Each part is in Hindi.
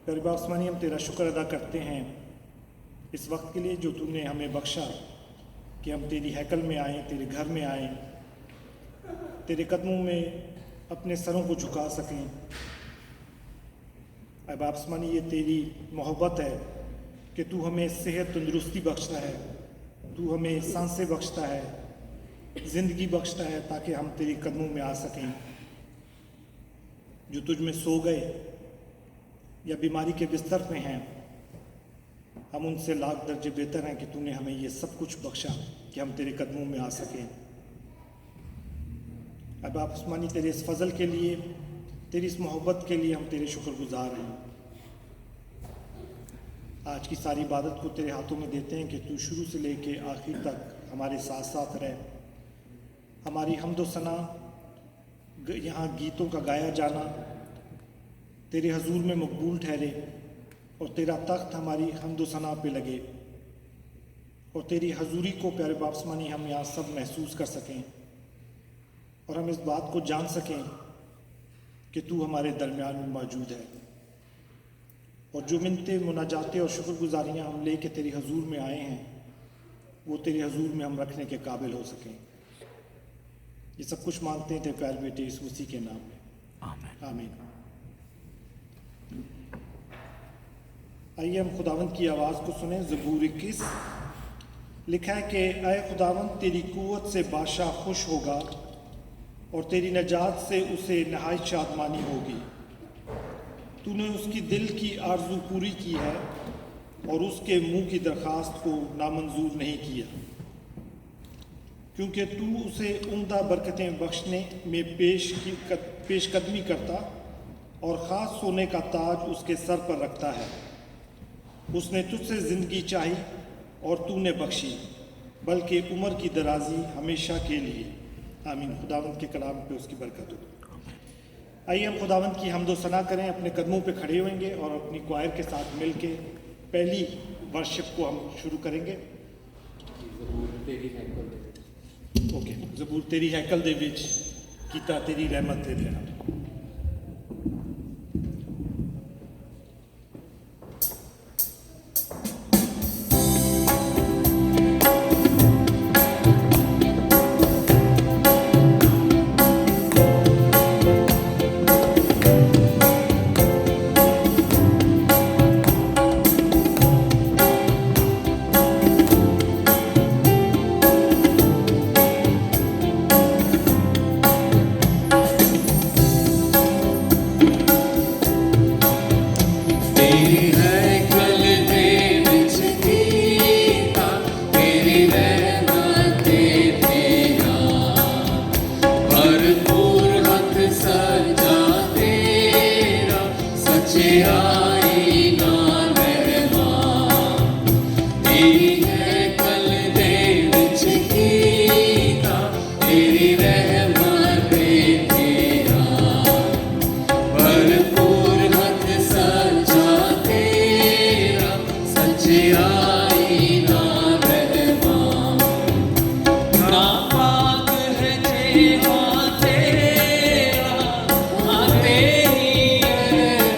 प्यारे बाप आसमानी, हम तेरा शुक्र अदा करते हैं इस वक्त के लिए जो तूने हमें बख्शा कि हम तेरी हैकल में आएँ, तेरे घर में आएँ, तेरे कदमों में अपने सरों को झुका सकें। ऐ बाप आसमानी, ये तेरी मोहब्बत है कि तू हमें सेहत तंदुरुस्ती बख्शता है, तू हमें सांसें बख्शता है, ज़िंदगी बख्शता है ताकि हम तेरी कदमों में आ सकें। जो तुझ में सो गए या बीमारी के बिस्तर में हैं, हम उनसे लाख दर्जे बेहतर हैं कि तूने हमें ये सब कुछ बख्शा कि हम तेरे कदमों में आ सकें। अब आप आसमानी, तेरे इस फजल के लिए, तेरी इस मोहब्बत के लिए हम तेरे शुक्रगुजार हैं। आज की सारी इबादत को तेरे हाथों में देते हैं कि तू शुरू से लेके आखिर तक हमारे साथ साथ रहे। हमारी हम्दो सना, यहाँ गीतों का गाया जाना तेरे हजूर में मकबूल ठहरे और तेरा तख्त हमारी हम्दो सना पे लगे और तेरी हजूरी को प्यारे बाप आसमानी हम यहाँ सब महसूस कर सकें और हम इस बात को जान सकें कि तू हमारे दरमियान में मौजूद है। और जो मिन्नतें, मुनाजातें और शुक्रगुजारियाँ हम ले के तेरी हजूर में आए हैं, वो तेरे हजूर में हम रखने के काबिल हो सकें। ये सब कुछ मांगते हैं तेरे प्यारे बेटे यीशु मसीह के नाम में, आमीन आमीन। आइए हम खुदावंद की आवाज़ को सुने। ज़बूर 21 लिखा है कि ऐ खुदावंद, तेरी कुव्वत से बादशाह खुश होगा और तेरी नजात से उसे नहायत शादमानी होगी। तूने उसकी दिल की आरजू पूरी की है और उसके मुंह की दरख्वास्त को नामंजूर नहीं किया, क्योंकि तू उसे उम्दा बरकतें बख्शने में पेशकदमी करता और ख़ास सोने का ताज उसके सर पर रखता है। उसने तुझसे ज़िंदगी चाही और तूने बख्शी, बल्कि उम्र की दराजी हमेशा के लिए। आमीन। खुदावंद के कलाम पे उसकी बरकत हो। आइए हम खुदावंद की हम्दो सना करें। अपने कदमों पे खड़े होंगे और अपनी क्वायर के साथ मिल के पहली वर्शिप को हम शुरू करेंगे। ओके। ज़बूर तेरी हैकल दे विच कीता तेरी रहमत दे देना।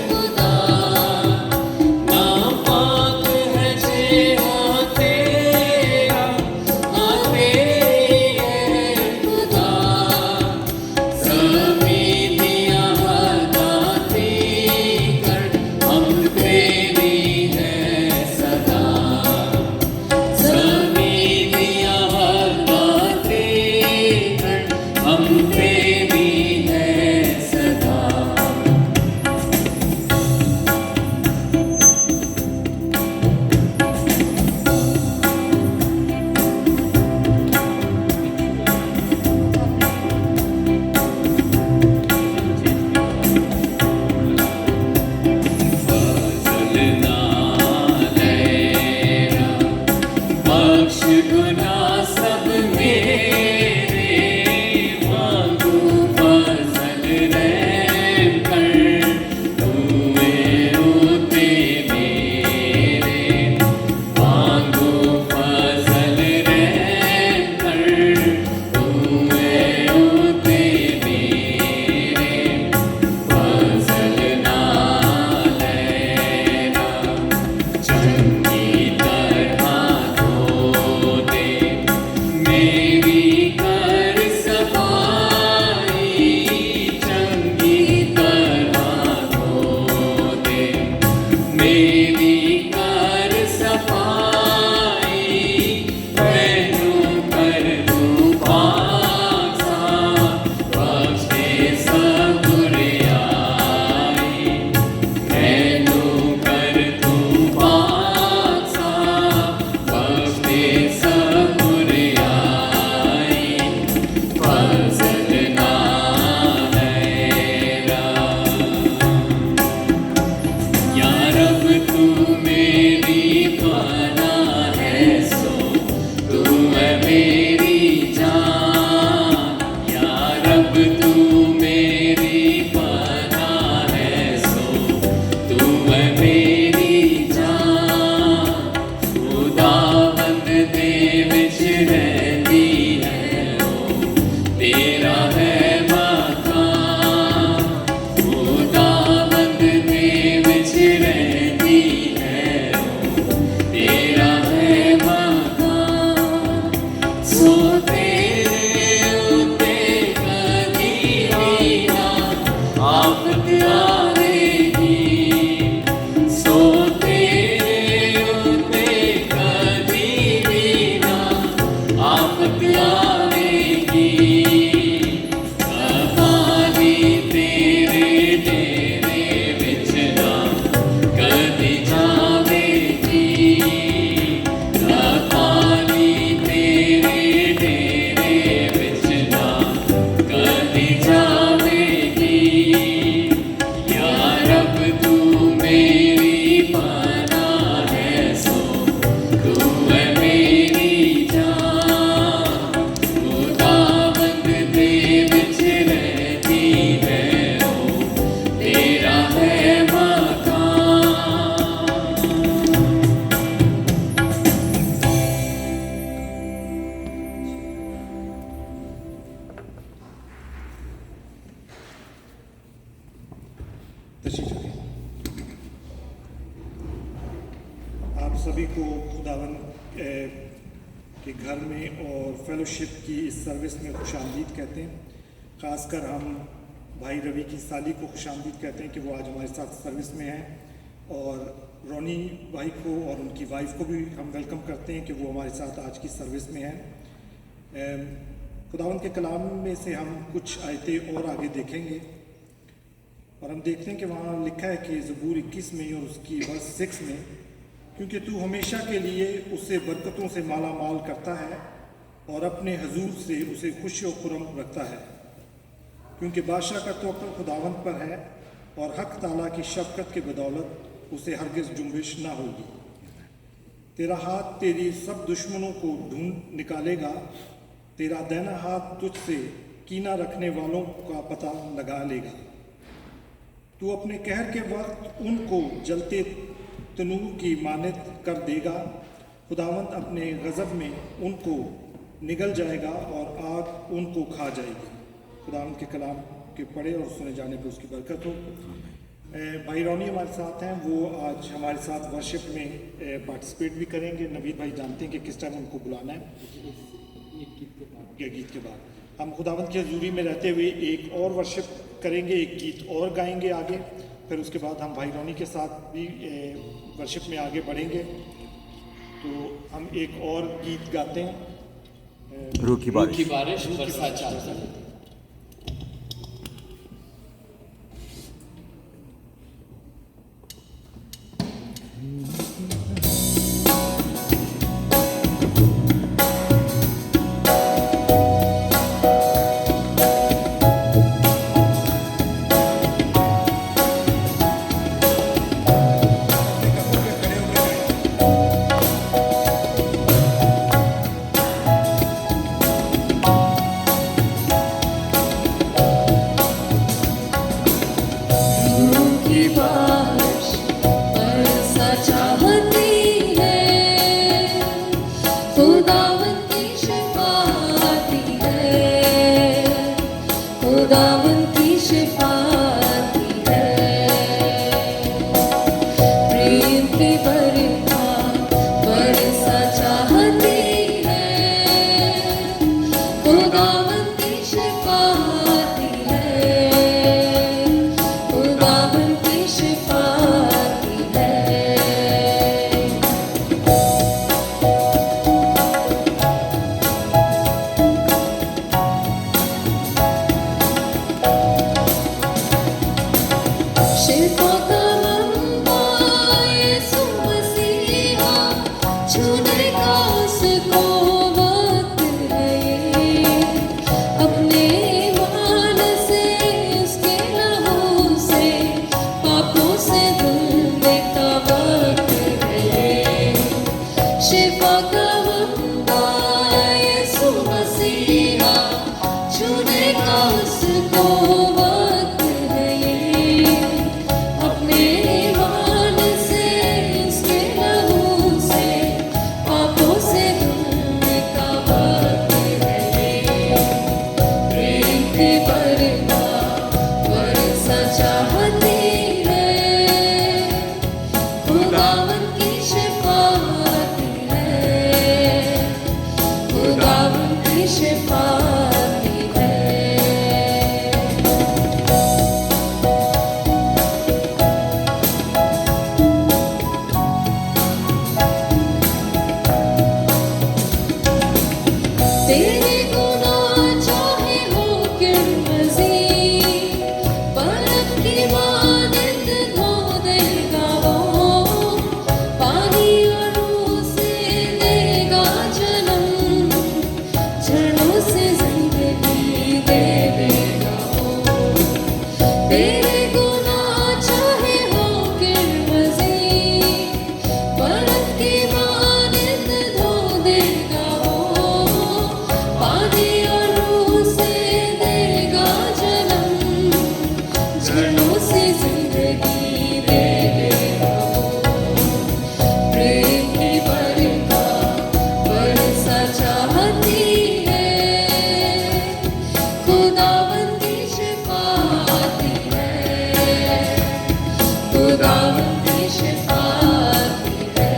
खुदा तशरीफ रखें। आप सभी को खुदावन के घर में और फेलोशिप की इस सर्विस में खुशामदीद कहते हैं। ख़ासकर हम भाई रवि की साली को खुशामदीद कहते हैं कि वो आज हमारे साथ सर्विस में हैं, और रोनी भाई को और उनकी वाइफ को भी हम वेलकम करते हैं कि वो हमारे साथ आज की सर्विस में हैं। खुदावन के कलाम में से हम कुछ आयतें और आगे देखेंगे, और हम देखते हैं कि वहाँ लिखा है कि ज़बूर 21 में और उसकी वर्स 6 में, क्योंकि तू हमेशा के लिए उसे बरकतों से माला माल करता है और अपने हजूर से उसे खुश व खुरम रखता है, क्योंकि बादशाह का तवक्कुल खुदावंद पर है और हक ताला की शफ़क़त के बदौलत उसे हरगिज़ जुम्बिश ना होगी। तेरा हाथ तेरी सब दुश्मनों को ढूंढ निकालेगा, तेरा दाहिना हाथ तुझसे कीना रखने वालों का पता लगा लेगा। तू अपने कहर के वक्त उनको जलते तनूर की मानत कर देगा, खुदावंद अपने गज़ब में उनको निगल जाएगा और आग उनको खा जाएगी। खुदावंद के कलाम के पढ़े और सुने जाने पर उसकी बरकत हो। भाई रोनी हमारे साथ हैं, वो आज हमारे साथ वर्शिप में पार्टिसिपेट भी करेंगे। नवीद भाई जानते हैं कि किस टाइम उनको बुलाना है, ये गीत के बाद हम खुदावंद की हजूरी में रहते हुए एक और वर्शिप करेंगे, एक गीत और गाएंगे आगे, फिर उसके बाद हम भाई रोनी के साथ भी वर्शिप में आगे बढ़ेंगे। तो हम एक और गीत गाते हैं, रूह की बारिश बरसा चाल। जिंदगी दे देता हूँ। प्रेम की बरखा बरसा चाहती है, खुदावन की शिफाती है, खुदावन की शिफाती है।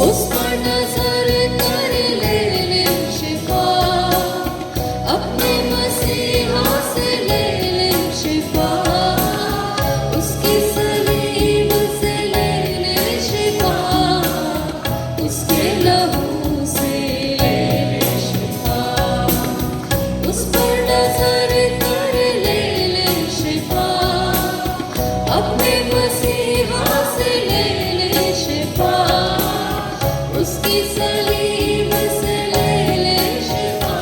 उस पर नजर कर ले ले शिफा, अपने मसीहा से ले ले शिफा, उसकी सलीब से ले ले शिफा, उसके लहू से ले ले शिफा। उस पर नजर कर ले ले शिफा, अपने मसीहा से ले ले शिफा, उसकी सलीब से ले ले शिफा,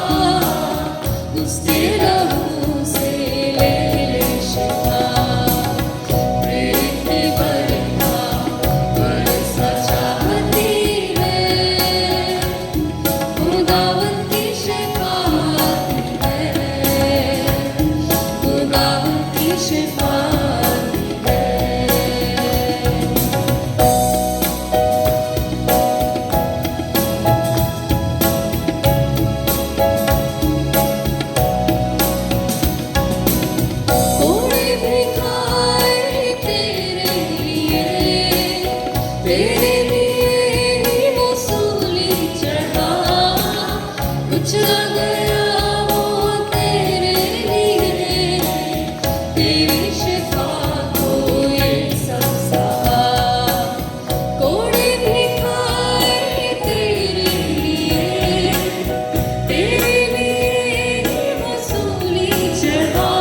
उसके लहू से ले ले शिफा। प्रेम की बरखा बरसा चाहती है, खुदावन की शिफाती है, खुदावन की शिफाती है। कोड़े भी खाए तेरे लिए ही वसूली चढ़ा, कुचला गया वो तेरे लिए, तेरी शिफा को ये सब सहा। कोड़े भी खाए तेरे लिए ही वसूली चढ़ा,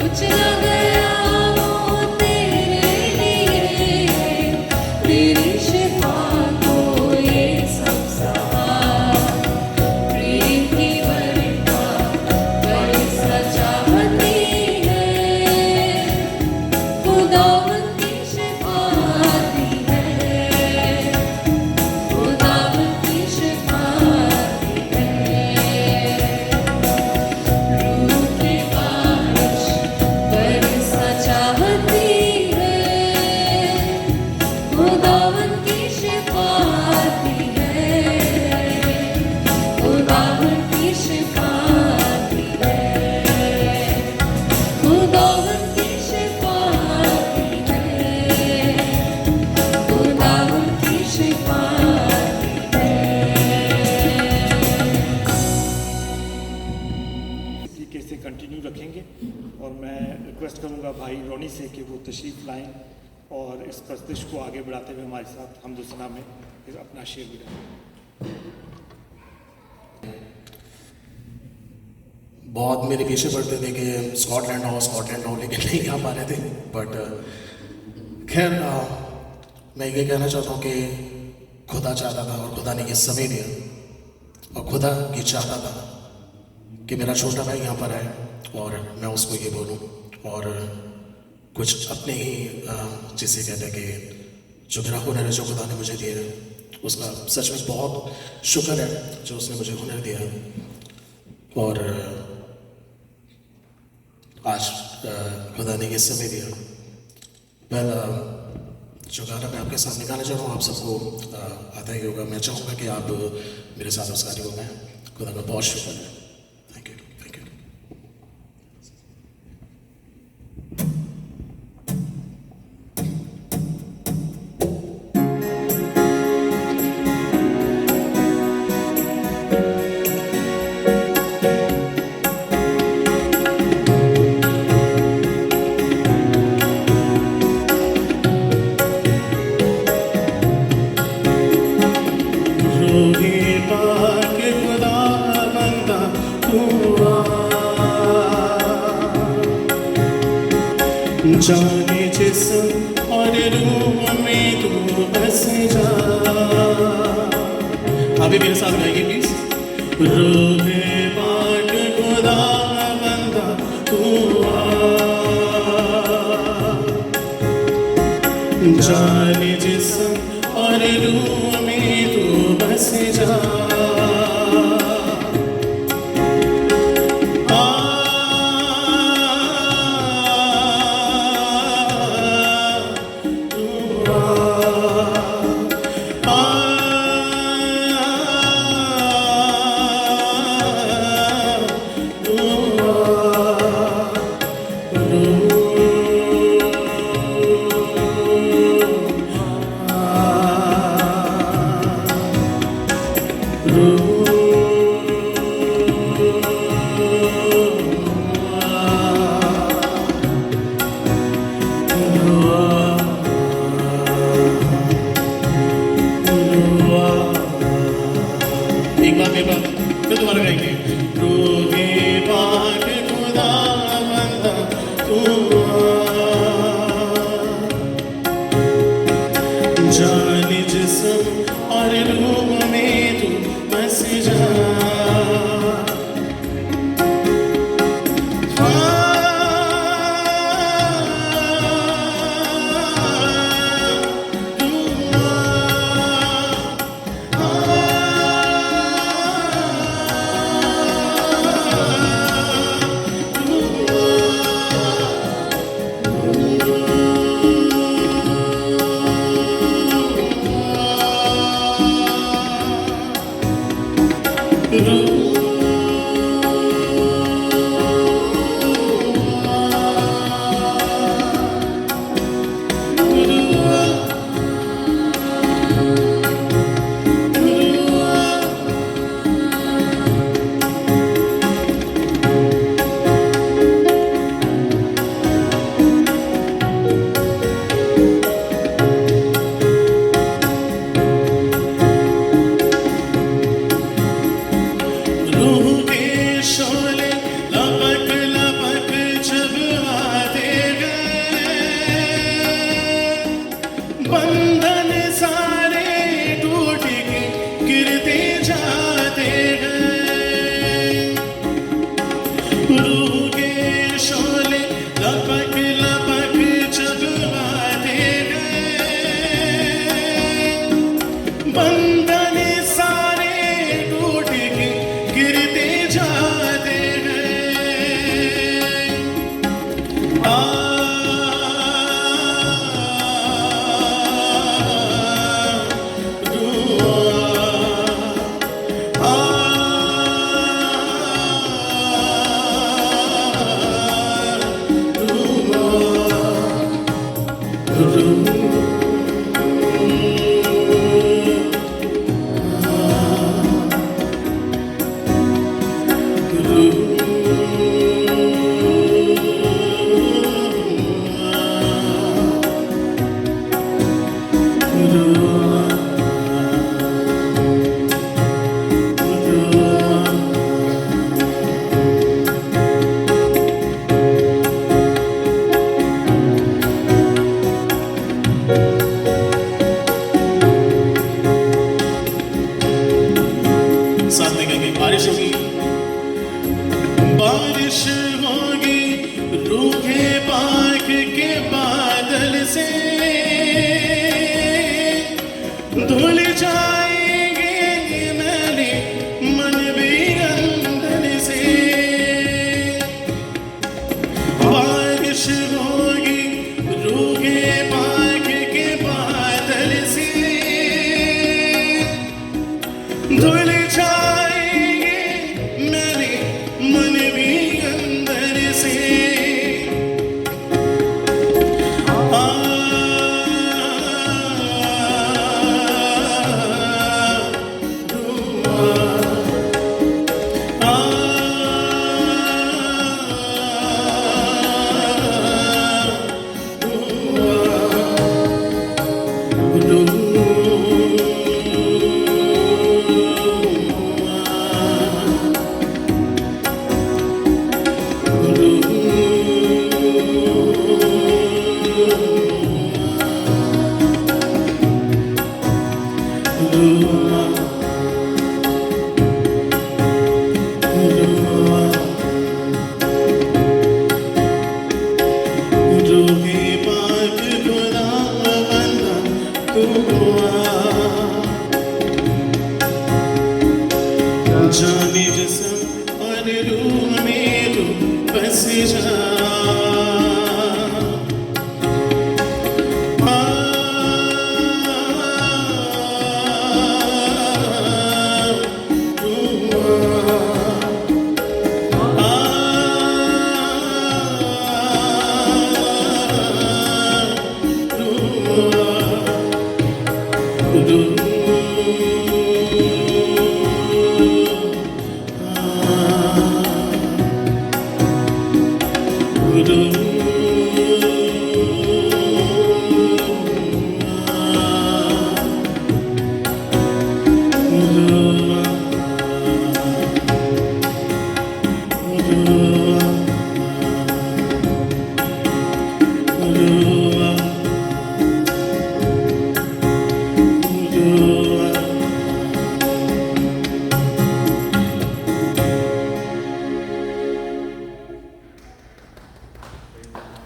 कुचला गया वो तेरे लिए, तेरी शिफा को ये सब सहा। प्रेम की बरखा बरसा चाहती है, खुदावन की शिफाती है, खुदावन की शिफाती है। रूह की बारिश बरसा चाहती है, खुदावन की शिफाती है, खुदावन की शिफाती है, खुदावन की शिफाती है, खुदावन की शिफाती है। इस तरीके से कंटिन्यू रखेंगे और मैं रिक्वेस्ट करूंगा भाई रोनी से कि वो तशरीफ़ लाएं और इस प्रस्तुति को आगे बढ़ाते हुए हमारे साथ हमदुसना में फिर अपना शेर भी डालें। बहुत मेरे पीछे पड़ते थे कि स्कॉटलैंड हो लेकिन नहीं आ पा रहे थे। बट खैर मैं ये कहना चाहता हूँ कि खुदा चाहता था और खुदा ने ये समय दिया और खुदा ये चाहता था कि मेरा छोटा भाई यहाँ पर आए और मैं उसको ये बोलूँ और कुछ अपने ही जिसे कहते हैं कि जो मेरा हुनर है जो खुदा ने मुझे दिया है उसका सच में बहुत शुक्र है जो उसने मुझे हुनर दिया है। और आज खुदा ने ये समय दिया। पहला जो गाना मैं आपके साथ निकालना चाह रहा हूँ आप सबको आता ही होगा। मैं चाहूँगा कि आप मेरे साथ उस गाने को गाएं। खुदा का बहुत शुक्र है। Thank you, thank you. जाने जिस्म और रूह में तू बस जा। अभी मेरे साथ गाइए प्लीज। रोहे बाट खुदा बंदा तू आ, जाने जाने जिस्म और रूह में तू बस जा एक बार फिर दोबारा गाएंगे रूहे पाक खुदा बंदा तू जाने जिस्म और रूह में तू बस जा बंधन सारे टूट के गिरते जाते हैं रूह के शोले लपक लपक जब आते हैं बंधन सारे टूट के गिरते जाते हैं साथ में कहेंगे बारिश होगी बारिश होगी रूखे पाक के बादल से धुल जाएंगे मेरे मन भी अंदर से बारिश होगी रूखे पाक के बादल से धुल जाएंगे मेरे मन भी अंदर से हुआ जाने जिस्म और रूह में तू बस जा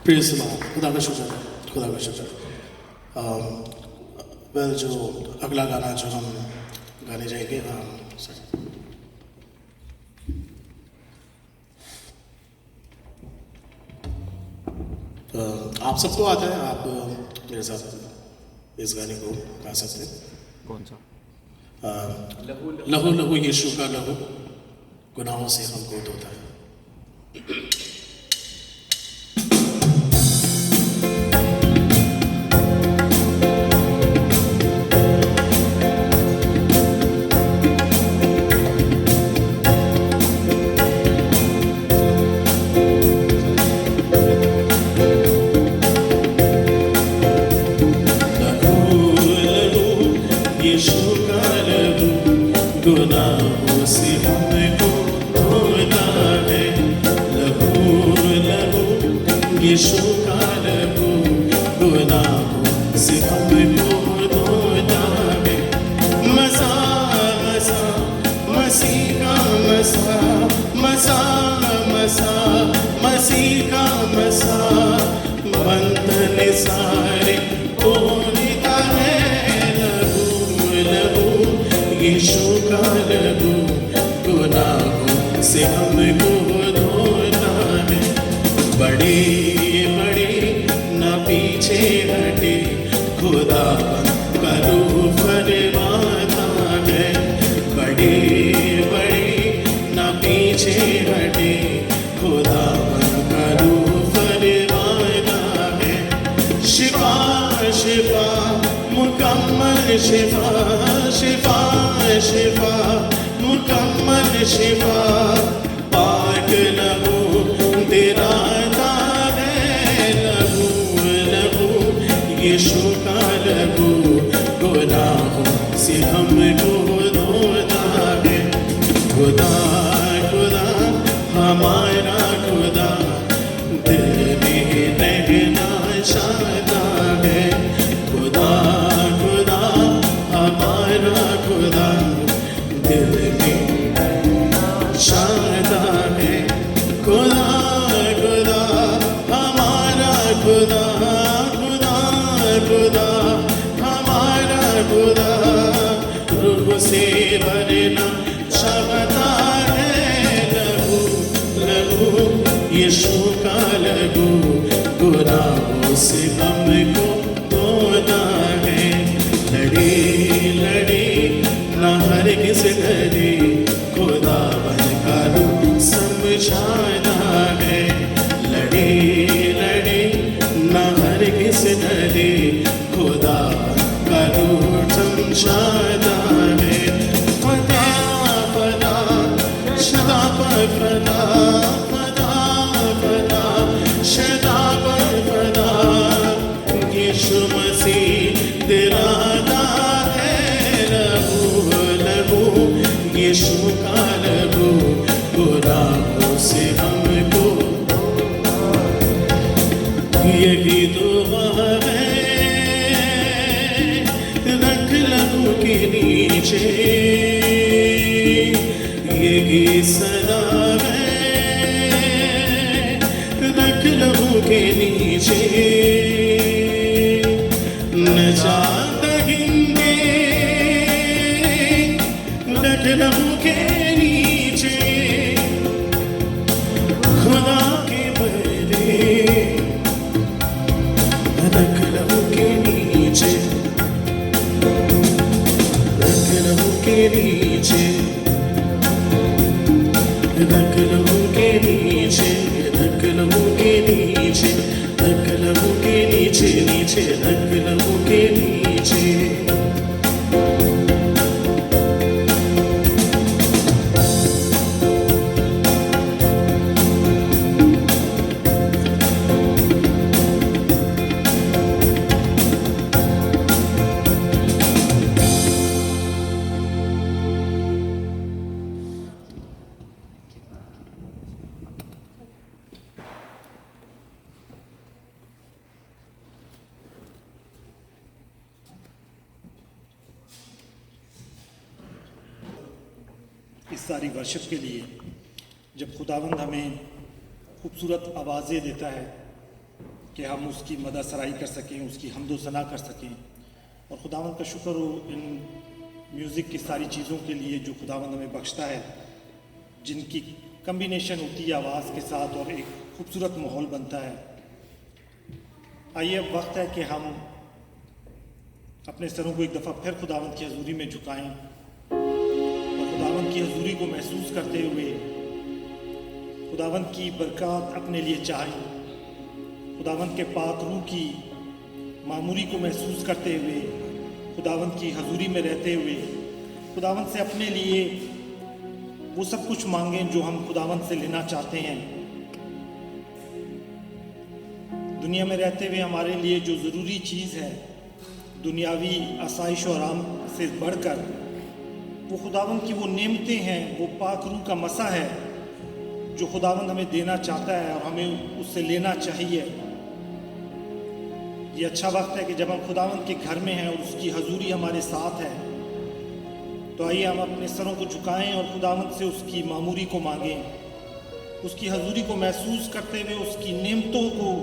प्रेज़ द लॉर्ड। खुदा का शुक्र है, खुदा का शुक्र। वेल जो अगला गाना जो हम गाने जाएंगे आप सबको आता है, आप मेरे साथ इस गाने को गा सकते हैं। कौन सा? लहू लहू यीशु का लहू गुनाहों से हमको धोता है। गुनाहों से हमको धोना है, लहू लहू यीशु का लहू गुनाहों से हमको धोना है। मज़ा मज़ा मसीह का मज़ा, मज़ा मज़ा मसीह का मज़ा, बंधन सारे तोड़ता है। यीशु का लहू गुनाहों से हमको धोना है। बड़े बड़े न पीछे हटे, खुदा का रूह फरमाता है। बड़े बड़े न पीछे हटे, खुदा का रूह फरमाता है। शिफा शिफा मुकम्मल शिफा, शिफा शिफा मुकम्मल शिफा, पाक लहू दिलाता है। लहू लहू यीशु का लहू गुनाहों से हमको धोता है। खुदा खुदा हमारा खुदा दिल में रहना चाहता है। खुदा खुदा हमारा खुदा दिल में शादा है। खुदा खुदा हमारा खुदा, खुदा खुदा हमारा खुदा रूह से भरना चाहता है। लहू लहू यीशु का लहू गुनाहों से हमको धोना है। लड़े लड़े न हरगिज़ डरे, खुदा का रूह समझाना है। लड़े लड़े न हरगिज़ डरे, खुदा का रूह समझाना है। फदा फदा शदा पर फदा, फदा फदा शदा पर फदा, यीशु मसीह दिलाता है। लहू लहू यीशु का लहू गुनाहों से हमको, यही दुआ है रख लहू के नीचे, यही सदा है रख लहू के नीचे। न जाता के नीचे, रख लहू के नीचे, रख लहू के नीचे, रख लहू के नीचे, नीचे रख लहू के नीचे। इस सारी वर्शिप के लिए जब खुदावंद हमें खूबसूरत आवाज़ें देता है कि हम उसकी मदद सराही कर सकें, उसकी हम्दो सना कर सकें, और खुदावंद का शुक्र हो इन म्यूज़िक की सारी चीज़ों के लिए जो खुदावंद हमें बख्शता है, जिनकी कम्बिनेशन होती है आवाज़ के साथ और एक खूबसूरत माहौल बनता है। आइए अब वक्त है कि हम अपने सरों को एक दफ़ा फिर खुदावंद की हजूरी में झुकाएं और खुदावंद की हजूरी को महसूस करते हुए खुदावंद की बरकत अपने लिए चाहें, खुदावंद के पाक रूह की मामूरी को महसूस करते हुए, खुदावंद की हजूरी में रहते हुए खुदावंद से अपने लिए वो सब कुछ मांगें जो हम खुदावंद से लेना चाहते हैं। दुनिया में रहते हुए हमारे लिए जो ज़रूरी चीज़ है, दुनियावी आसाइश और आराम से बढ़कर वो खुदावंद की वो नेमतें हैं, वो पाक रूह का मसा है जो खुदावंद हमें देना चाहता है और हमें उससे लेना चाहिए। ये अच्छा वक्त है कि जब हम खुदावंद के घर में हैं और उसकी हजूरी हमारे साथ है, तो आइए हम अपने सरों को झुकाएं और खुदावंद से उसकी मामूरी को मांगें, उसकी हजूरी को महसूस करते हुए उसकी नेमतों को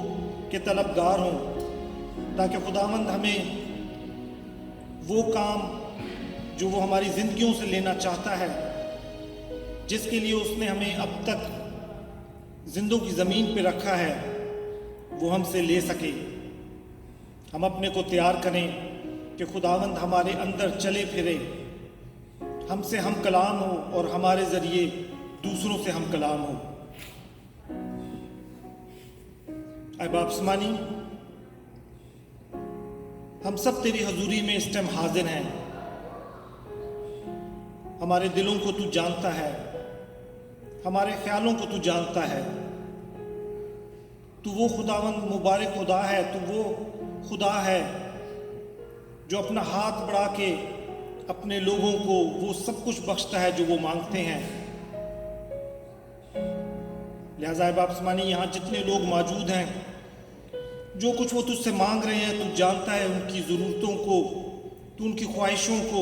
के तलबगार हों, ताकि खुदावंद हमें वो काम जो वो हमारी ज़िंदगियों से लेना चाहता है, जिसके लिए उसने हमें अब तक जिंदों की ज़मीन पे रखा है, वो हमसे ले सके। हम अपने को तैयार करें कि खुदावंद हमारे अंदर चले फिरे, हमसे हम कलाम हो और हमारे ज़रिए दूसरों से हम कलाम हो। ऐ बाप समानी, हम सब तेरी हजूरी में इस टाइम हाजिर हैं। हमारे दिलों को तू जानता है, हमारे ख्यालों को तू जानता है। तू वो खुदावंद मुबारक खुदा है, तू वो खुदा है जो अपना हाथ बढ़ा के अपने लोगों को वो सब कुछ बख्शता है जो वो मांगते हैं। लिहाजा बाप समानी, यहाँ जितने लोग मौजूद हैं, जो कुछ वो तुझसे मांग रहे हैं, तू जानता है उनकी ज़रूरतों को, तू उनकी ख्वाहिशों को।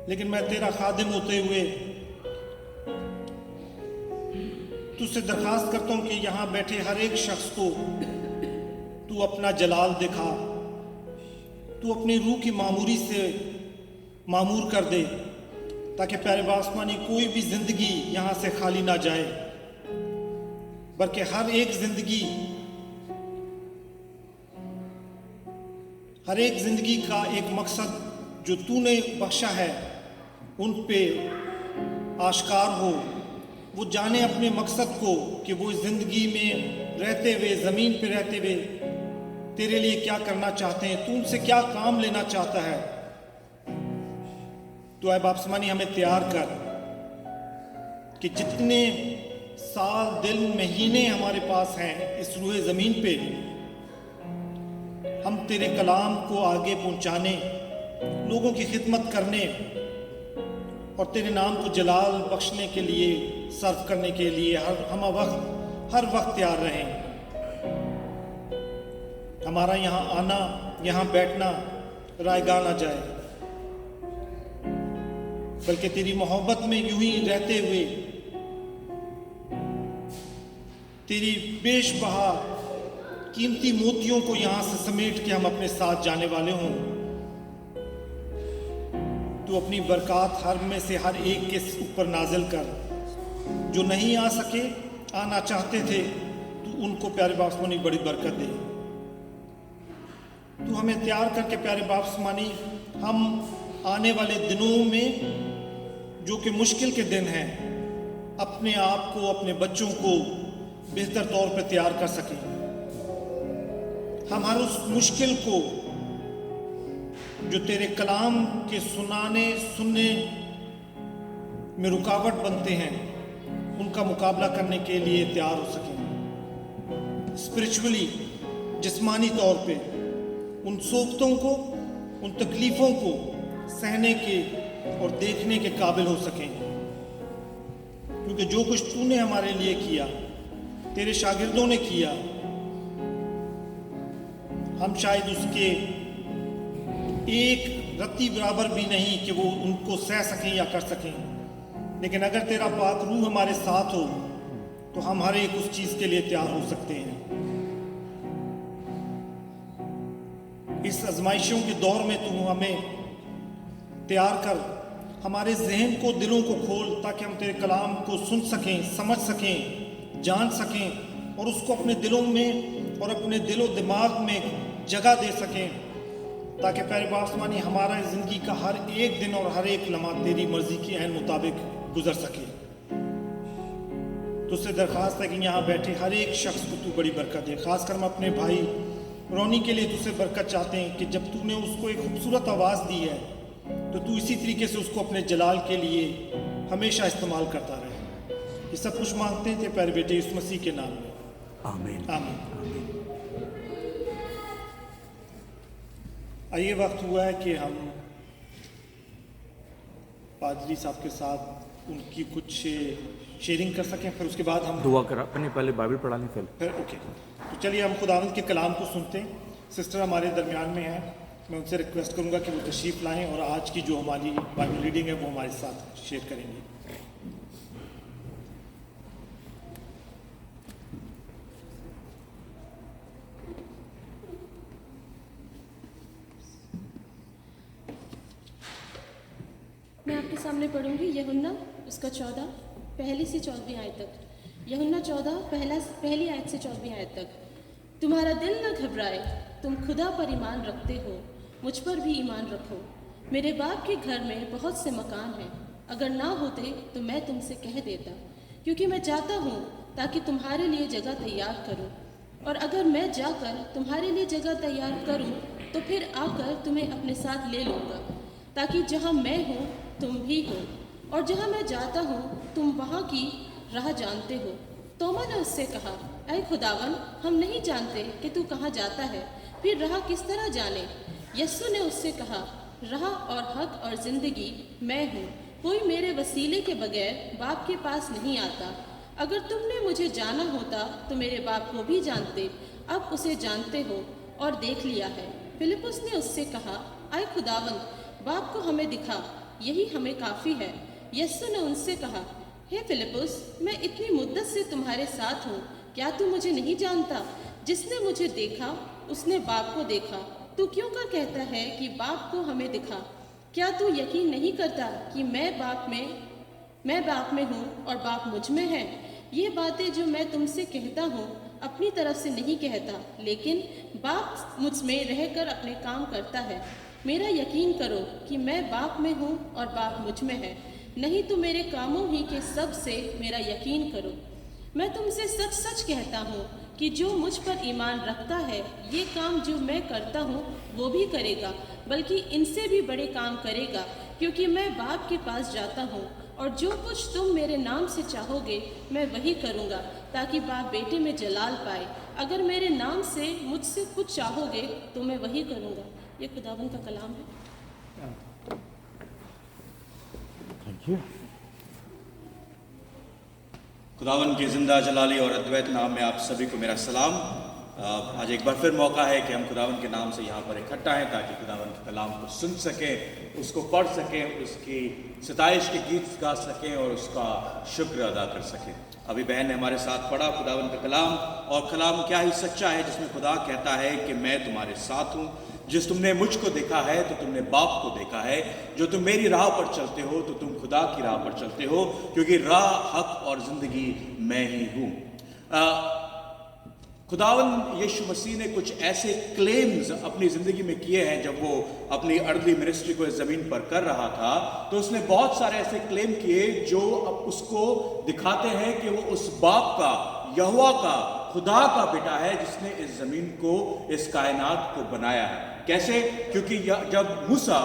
लेकिन मैं तेरा खादिम होते हुए तुझसे दरख्वास्त करता हूँ कि यहाँ बैठे हर एक शख्स को तू अपना जलाल दिखा, तू अपनी रूह की मामूरी से मामूर कर दे, ताकि प्यारे बासमानी कोई भी ज़िंदगी यहाँ से खाली ना जाए, बल्कि हर एक ज़िंदगी का एक मकसद जो तूने बख्शा है उन पे आश्कार हो। वो जाने अपने मकसद को कि वो इस ज़िंदगी में रहते हुए, ज़मीन पे रहते हुए तेरे लिए क्या करना चाहते हैं, तू उनसे क्या काम लेना चाहता है। तो ऐ बाप समानी, हमें तैयार कर कि जितने साल, दिन, महीने हमारे पास हैं इस रूहे ज़मीन पे, हम तेरे कलाम को आगे पहुंचाने, लोगों की खिदमत करने और तेरे नाम को जलाल बख्शने के लिए, सर्व करने के लिए हर वक्त तैयार रहें। हमारा यहाँ आना, यहाँ बैठना रायगा ना जाए, बल्कि तेरी मोहब्बत में यूं ही रहते हुए तेरी बेशबहा कीमती मोतियों को यहाँ से समेट के हम अपने साथ जाने वाले हों। तू अपनी बरकत हर में से हर एक के ऊपर नाजिल कर। जो नहीं आ सके, आना चाहते थे, तू उनको प्यारे बाप समानी बड़ी बरकत दे। तू हमें तैयार करके प्यारे बाप समानी हम आने वाले दिनों में जो कि मुश्किल के दिन हैं, अपने आप को, अपने बच्चों को बेहतर तौर पर तैयार कर सकें। हम हर उस मुश्किल को जो तेरे कलाम के सुनने में रुकावट बनते हैं, उनका मुकाबला करने के लिए तैयार हो सकें। स्पिरिचुअली, जिस्मानी तौर पे उन सोबतों को, उन तकलीफ़ों को सहने के और देखने के काबिल हो सकें, क्योंकि जो कुछ तूने हमारे लिए किया, तेरे शागिर्दों ने किया, हम शायद उसके एक रत्ती बराबर भी नहीं कि वो उनको सह सकें या कर सकें, लेकिन अगर तेरा पाक रूह हमारे साथ हो तो हम हर एक उस चीज़ के लिए तैयार हो सकते हैं। इस आजमाइशों के दौर में तू हमें तैयार कर, हमारे जहन को, दिलों को खोल, ताकि हम तेरे कलाम को सुन सकें, समझ सकें, जान सकें और उसको अपने दिलों में और अपने दिलो दिमाग में जगह दे सकें, ताकि प्यारे बाप आसमानी हमारा ज़िंदगी का हर एक दिन और हर एक लम्हा तेरी मर्जी के ऐन मुताबिक गुजर सके। तुझसे दरख्वास्त है कि यहाँ बैठे हर एक शख्स को तू बड़ी बरकत दे। खासकर हम अपने भाई रोनी के लिए तुझसे बरकत चाहते हैं कि जब तूने उसको एक खूबसूरत आवाज़ दी है तो तू इसी तरीके से उसको अपने जलाल के लिए हमेशा इस्तेमाल करता रहे। ये सब कुछ मांगते हैं तेरे प्यारे बेटे यीशु मसीह के नाम में, आमीन। आमीन। आइए, वक्त हुआ है कि हम पादरी साहब के साथ उनकी कुछ शेयरिंग कर सकें, फिर उसके बाद हम दुआ करा अपने पहले बाइबल पढ़ा लें फिर ओके। तो चलिए हम खुदावंद के कलाम को सुनते हैं। सिस्टर हमारे दरमियान में है, मैं उनसे रिक्वेस्ट करूंगा कि वो तशरीफ़ लाएं और आज की जो हमारी बाइबल रीडिंग है वो हमारे साथ शेयर करेंगे। मैं आपके सामने पढ़ूंगी यूहन्ना उसका 14 पहली से 14वीं आयत तक। यूहन्ना 14 पहली आयत से 14वीं आयत तक। तुम्हारा दिल न घबराए, तुम खुदा पर ईमान रखते हो, मुझ पर भी ईमान रखो। मेरे बाप के घर में बहुत से मकान हैं, अगर ना होते तो मैं तुमसे कह देता, क्योंकि मैं जाता हूँ ताकि तुम्हारे लिए जगह तैयार करूँ। और अगर मैं जाकर तुम्हारे लिए जगह तैयार करूँ तो फिर आकर तुम्हें अपने साथ ले लूँगा, ताकि जहाँ मैं हूँ तुम भी हो, और जहाँ मैं जाता हूँ तुम वहाँ की राह जानते हो। तोमा ने उससे कहा, ऐ खुदावन, हम नहीं जानते कि तू कहाँ जाता है, फिर राह किस तरह जाने? यस्सु ने उससे कहा, राह और हक और ज़िंदगी मैं हूँ, कोई मेरे वसीले के बगैर बाप के पास नहीं आता। अगर तुमने मुझे जाना होता तो मेरे बाप को भी जानते, अब उसे जानते हो और देख लिया है। फिलिपुस ने उससे कहा, ऐ खुदावन, बाप को हमें दिखा, यही हमें काफ़ी है। यस्सु ने उनसे कहा, हे फिलिपुस, मैं इतनी मुद्दत से तुम्हारे साथ हूँ, क्या तू मुझे नहीं जानता? जिसने मुझे देखा उसने बाप को देखा। तू क्यों कर कहता है कि बाप को हमें दिखा? क्या तू यकीन नहीं करता कि मैं बाप में हूँ और बाप मुझ में है? ये बातें जो मैं तुमसे कहता हूँ अपनी तरफ से नहीं कहता, लेकिन बाप मुझ में रहकर अपने काम करता है। मेरा यकीन करो कि मैं बाप में हूँ और बाप मुझ में है, नहीं तो मेरे कामों ही के सब से मेरा यकीन करो। मैं तुमसे सच सच कहता हूँ कि जो मुझ पर ईमान रखता है, ये काम जो मैं करता हूँ वो भी करेगा, बल्कि इनसे भी बड़े काम करेगा, क्योंकि मैं बाप के पास जाता हूँ। और जो कुछ तुम मेरे नाम से चाहोगे मैं वही करूँगा, ताकि बाप बेटे में जलाल पाए। अगर मेरे नाम से मुझसे कुछ चाहोगे तो मैं वही करूँगा। ये खुदावन का कलाम है। Thank you. खुदावन के ज़िंदा जलाली और अद्वैत नाम में आप सभी को मेरा सलाम। आज एक बार फिर मौका है कि हम खुदावन के नाम से यहाँ पर इकट्ठा हैं, ताकि खुदावन के कलाम को सुन सकें, उसको पढ़ सकें, उसकी सताइश के गीत गा सकें और उसका शुक्र अदा कर सकें। अभी बहन ने हमारे साथ पढ़ा खुदावन का कलाम, और कलाम क्या ही सच्चा है, जिसमें खुदा कहता है कि मैं तुम्हारे साथ हूँ। जिस तुमने मुझको देखा है तो तुमने बाप को देखा है। जो तुम मेरी राह पर चलते हो तो तुम खुदा की राह पर चलते हो, क्योंकि राह, हक और ज़िंदगी मैं ही हूँ। खुदावन यीशु मसीह ने कुछ ऐसे क्लेम्स अपनी ज़िंदगी में किए हैं। जब वो अपनी अर्ली मिनिस्ट्री को इस ज़मीन पर कर रहा था तो उसने बहुत सारे ऐसे क्लेम किए जो अब उसको दिखाते हैं कि वो उस बाप का, यहोवा का, खुदा का बेटा है जिसने इस ज़मीन को, इस कायनात को बनाया है। कैसे? क्योंकि जब मूसा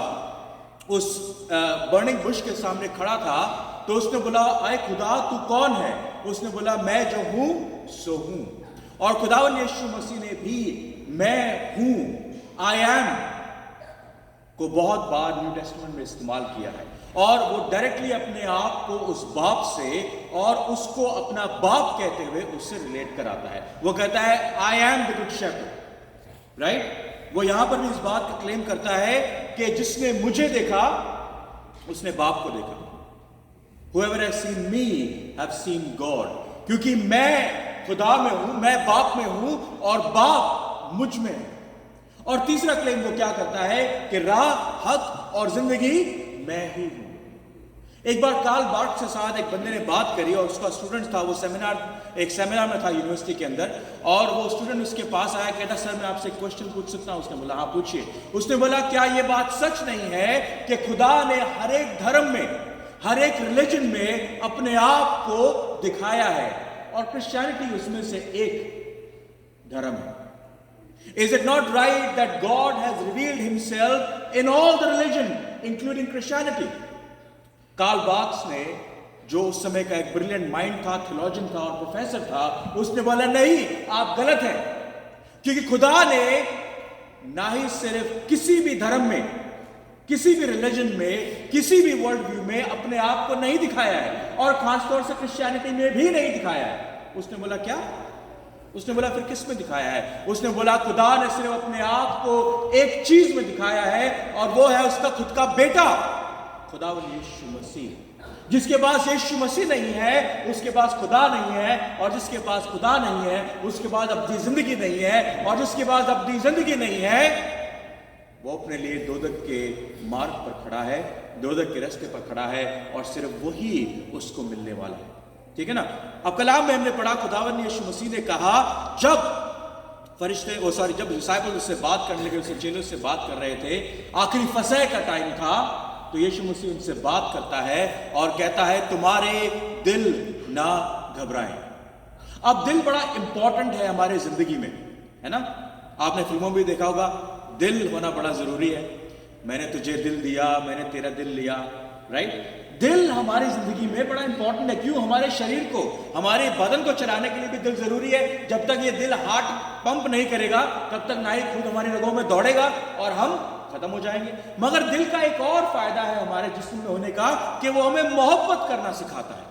उस बर्निंग बुश के सामने खड़ा था तो उसने बोला, आए खुदा तू कौन है? उसने बोला, मैं जो हूं सो हूं। और खुदावन यीशु मसीह ने भी मैं हूं, आई एम को बहुत बार न्यू टेस्टामेंट में इस्तेमाल किया है और वो डायरेक्टली अपने आप को उस बाप से और उसको अपना बाप कहते हुए उससे रिलेट कराता है। वो कहता है I am the good shepherd, right? वो यहां पर भी इस बात का क्लेम करता है कि जिसने मुझे देखा उसने बाप को देखा। Whoever has seen me have seen God, क्योंकि मैं खुदा में हूं, मैं बाप में हूं और बाप मुझ में है। और तीसरा क्लेम वो क्या करता है कि राह, हक और जिंदगी मैं ही हूं। एक बार कार्ल बार्थ के साथ एक बंदे ने बात करी और उसका स्टूडेंट था, वो एक सेमिनार में था यूनिवर्सिटी के अंदर, और वो स्टूडेंट उसके पास आया, कहता सर मैं आपसे क्वेश्चन पूछ सकता हूं? उसने बोला हाँ पूछिए। उसने बोला क्या ये बात सच नहीं है कि खुदा ने हर एक धर्म में, हर एक रिलीजन में अपने आप को दिखाया है और क्रिश्चियनिटी उसमें से एक धर्म है? Is it not right that God has revealed himself in all the religion including Christianity? Karl Barth ने, जो उस समय का एक ब्रिलियंट माइंड था, थियोलॉजियन था और प्रोफेसर था, उसने बोला नहीं आप गलत हैं, क्योंकि खुदा ने ना ही सिर्फ किसी भी धर्म में, किसी भी रिलीजन में, किसी भी वर्ल्ड व्यू में अपने आप को नहीं दिखाया है और खासतौर से क्रिश्चियनिटी में भी नहीं दिखाया है। उसने बोला क्या? उसने बोला फिर किस में दिखाया है? उसने बोला खुदा ने सिर्फ अपने आप को एक चीज में दिखाया है और वो है उसका खुद का बेटा, खुदावन यीशु मसीह। जिसके पास यीशु मसीह नहीं है उसके पास खुदा नहीं है, और जिसके पास खुदा नहीं है उसके पास अपनी जिंदगी नहीं है, और जिसके पास अपनी जिंदगी नहीं है वो अपने लिए दोजख के मार्ग पर खड़ा है, दोजख के रास्ते पर खड़ा है, और सिर्फ वही उसको मिलने वाला है। ठीक है ना? अब कलाम में हमने पढ़ा खुदावन यीशु मसीह ने कहा, जब जब डिसाइपल उससे बात करने लगे, उससे चेलों से बात कर रहे थे, आखिरी फसह का टाइम था, तो यीशु मसीह उनसे बात करता है और कहता है तुम्हारे दिल ना घबराएं। अब दिल बड़ा इंपॉर्टेंट है हमारे जिंदगी में, है ना? आपने फिल्मों में भी देखा होगा, दिल होना बड़ा जरूरी है। मैंने तुझे दिल दिया, मैंने तेरा दिल लिया, राइट? दिल हमारी जिंदगी में बड़ा इंपॉर्टेंट है। क्यों? हमारे शरीर को, हमारे बदन को चलाने के लिए भी दिल जरूरी है। जब तक ये दिल हार्ट पंप नहीं करेगा तब तक ना ही खून हमारी रगों में दौड़ेगा और हम खत्म हो जाएंगे। मगर दिल का एक और फायदा है हमारे जिस्म में होने का, कि वो हमें मोहब्बत करना सिखाता है,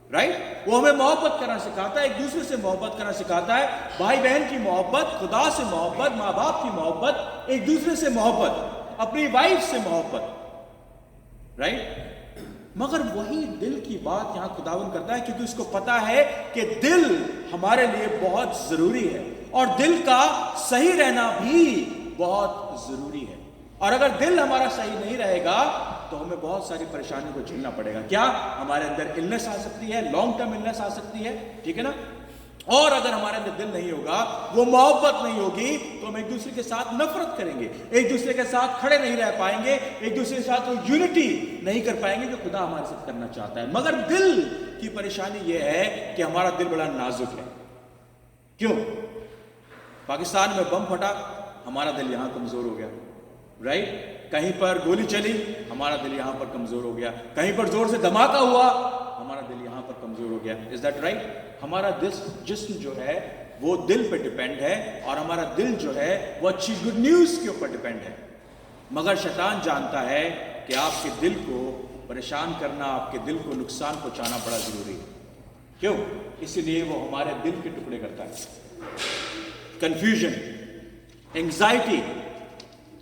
राइट? वो हमें मोहब्बत करना सिखाता है, एक दूसरे से मोहब्बत करना सिखाता है, भाई बहन की मोहब्बत, खुदा से मोहब्बत, माँ बाप की मोहब्बत, एक दूसरे से मोहब्बत, अपनी वाइफ से मोहब्बत, राइट? मगर वही दिल की बात यहां खुदावन करता है, क्योंकि उसको पता है कि दिल हमारे लिए बहुत जरूरी है और दिल का सही रहना भी बहुत जरूरी है। और अगर दिल हमारा सही नहीं रहेगा तो हमें बहुत सारी परेशानियों को झेलना पड़ेगा। क्या? हमारे अंदर इलनेस आ सकती है, लॉन्ग टर्म इलनेस आ सकती है, ठीक है ना? और अगर हमारे अंदर दिल नहीं होगा, वो मोहब्बत नहीं होगी, तो हम एक दूसरे के साथ नफरत करेंगे, एक दूसरे के साथ खड़े नहीं रह पाएंगे, एक दूसरे के साथ वो यूनिटी नहीं कर पाएंगे जो खुदा हमारे साथ करना चाहता है। मगर दिल की परेशानी यह है कि हमारा दिल बड़ा नाजुक है। क्यों? पाकिस्तान में बम फटा, हमारा दिल यहां कमजोर हो गया, राइट? कहीं पर गोली चली, हमारा दिल यहां पर कमजोर हो गया, कहीं पर जोर से धमाका हुआ, हमारा दिल यहां पर कमजोर हो गया। Is that right? हमारा जिस्म जो है वो दिल पे डिपेंड है, और हमारा दिल जो है वो अच्छी गुड न्यूज के ऊपर डिपेंड है। मगर शैतान जानता है कि आपके दिल को परेशान करना, आपके दिल को नुकसान पहुंचाना बड़ा जरूरी है। क्यों? इसीलिए वो हमारे दिल के टुकड़े करता है। Confusion, anxiety,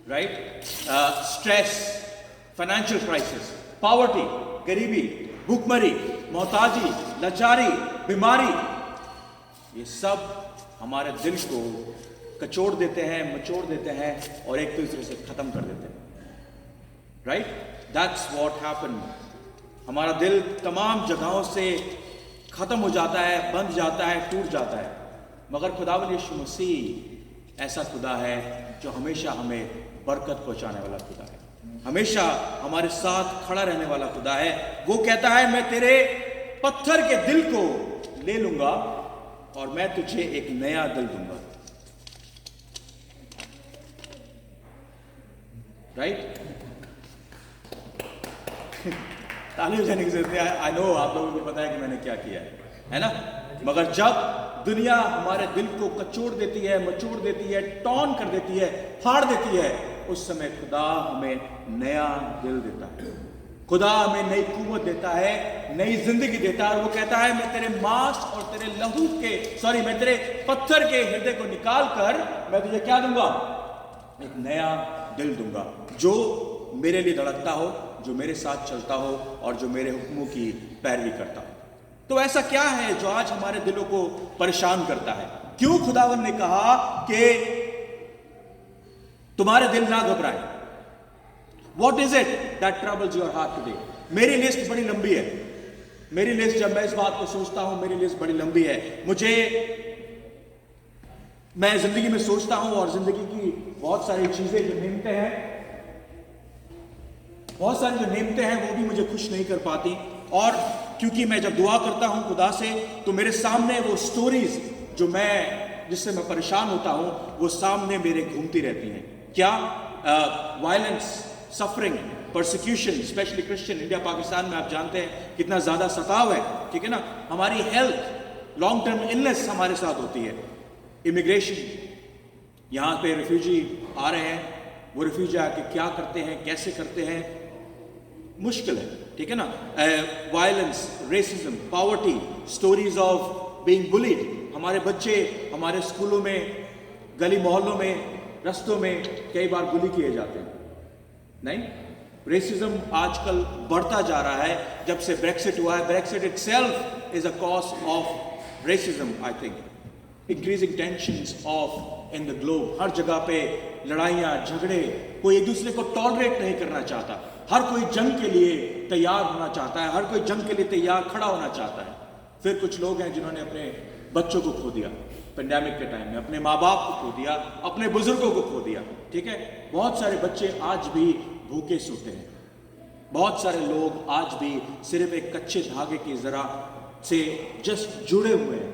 right, stress, financial crisis, poverty, गरीबी, भूखमरी, मोहताजी, लाचारी, बीमारी, ये सब हमारे दिल को कचोड़ देते हैं, मचोड़ देते हैं और एक दूसरे से खत्म कर देते हैं, राइट? That's what happen. हमारा दिल तमाम जगहों से खत्म हो जाता है, बंध जाता है, टूट जाता है। मगर खुदावन यीशु मसीह ऐसा खुदा है जो हमेशा हमें बरकत पहुंचाने वाला खुदा है, हमेशा हमारे साथ खड़ा रहने वाला खुदा है। वो कहता है मैं तेरे पत्थर के दिल को ले लूंगा और मैं तुझे एक नया दिल दूंगा। राइट? ताली बजाने की जरूरत है। आई नो आप लोगों को पता है कि मैंने क्या किया है ना? मगर जब दुनिया हमारे दिल को कचोड़ देती है, मचोड़ देती है, टॉन कर देती है, फाड़ देती है, उस समय खुदा हमें नया दिल देता है, खुदा हमें नई कुव्वत देता है, नई जिंदगी देता है। और वो कहता है मैं तेरे मांस और तेरे लहू के मैं तेरे पत्थर के हृदय को निकाल कर मैं तुझे क्या दूंगा? एक नया दिल दूंगा, जो मेरे लिए धड़कता हो, जो मेरे साथ चलता हो और जो मेरे हुक्मों की पैरवी करता हो। तो ऐसा क्या है जो आज हमारे दिलों को परेशान करता है? क्यों खुदावन ने कहा कि तुम्हारे दिल ना घबराए? What is it that troubles your heart today? मेरी लिस्ट बड़ी लंबी है, मेरी लिस्ट, जब मैं इस बात को सोचता हूं, मेरी लिस्ट बड़ी लंबी है। मैं जिंदगी में सोचता हूं और जिंदगी की बहुत सारी चीजें जो नेमतें हैं, बहुत सारी जो नेमतें हैं वो भी मुझे खुश नहीं कर पाती। और क्योंकि मैं जब दुआ करता हूं खुदा से, तो मेरे सामने वो स्टोरीज जिससे मैं परेशान होता हूं, वो सामने मेरे घूमती रहती हैं। क्या? Violence, suffering, persecution, specially Christian. India Pakistan में आप जानते हैं कितना ज्यादा सताव है, ठीक है ना? हमारी हेल्थ, लॉन्ग टर्म इलनेस हमारे साथ होती है। इमिग्रेशन, यहाँ पे रिफ्यूजी आ रहे हैं, वो रिफ्यूजी आके क्या करते हैं, कैसे करते हैं, मुश्किल है, ठीक है ना? Violence, racism, poverty, stories of being bullied. हमारे बच्चे हमारे स्कूलों में, गली मोहल्लों में, रस्तों में कई बार बुली किए जाते हैं। नहीं, रेसिज्म आजकल बढ़ता जा रहा है जब से ब्रेक्सिट हुआ है। Brexit itself is a cause of racism, I think. Increasing tensions of in the globe, हर जगह पे लड़ाइयाँ, झगड़े, कोई एक दूसरे को टॉलरेट नहीं करना चाहता, हर कोई जंग के लिए तैयार होना चाहता है, हर कोई जंग के लिए तैयार खड़ा होना चाहता है। फिर कुछ लोग हैं जिन्होंने अपने बच्चों को खो दिया पेंडेमिक के टाइम में, अपने माँ बाप को खो दिया, अपने बुजुर्गों को खो दिया, ठीक है? बहुत सारे बच्चे आज भी भूखे सोते हैं, बहुत सारे लोग आज भी सिर्फ एक कच्चे धागे की जरा से जस्ट जुड़े हुए हैं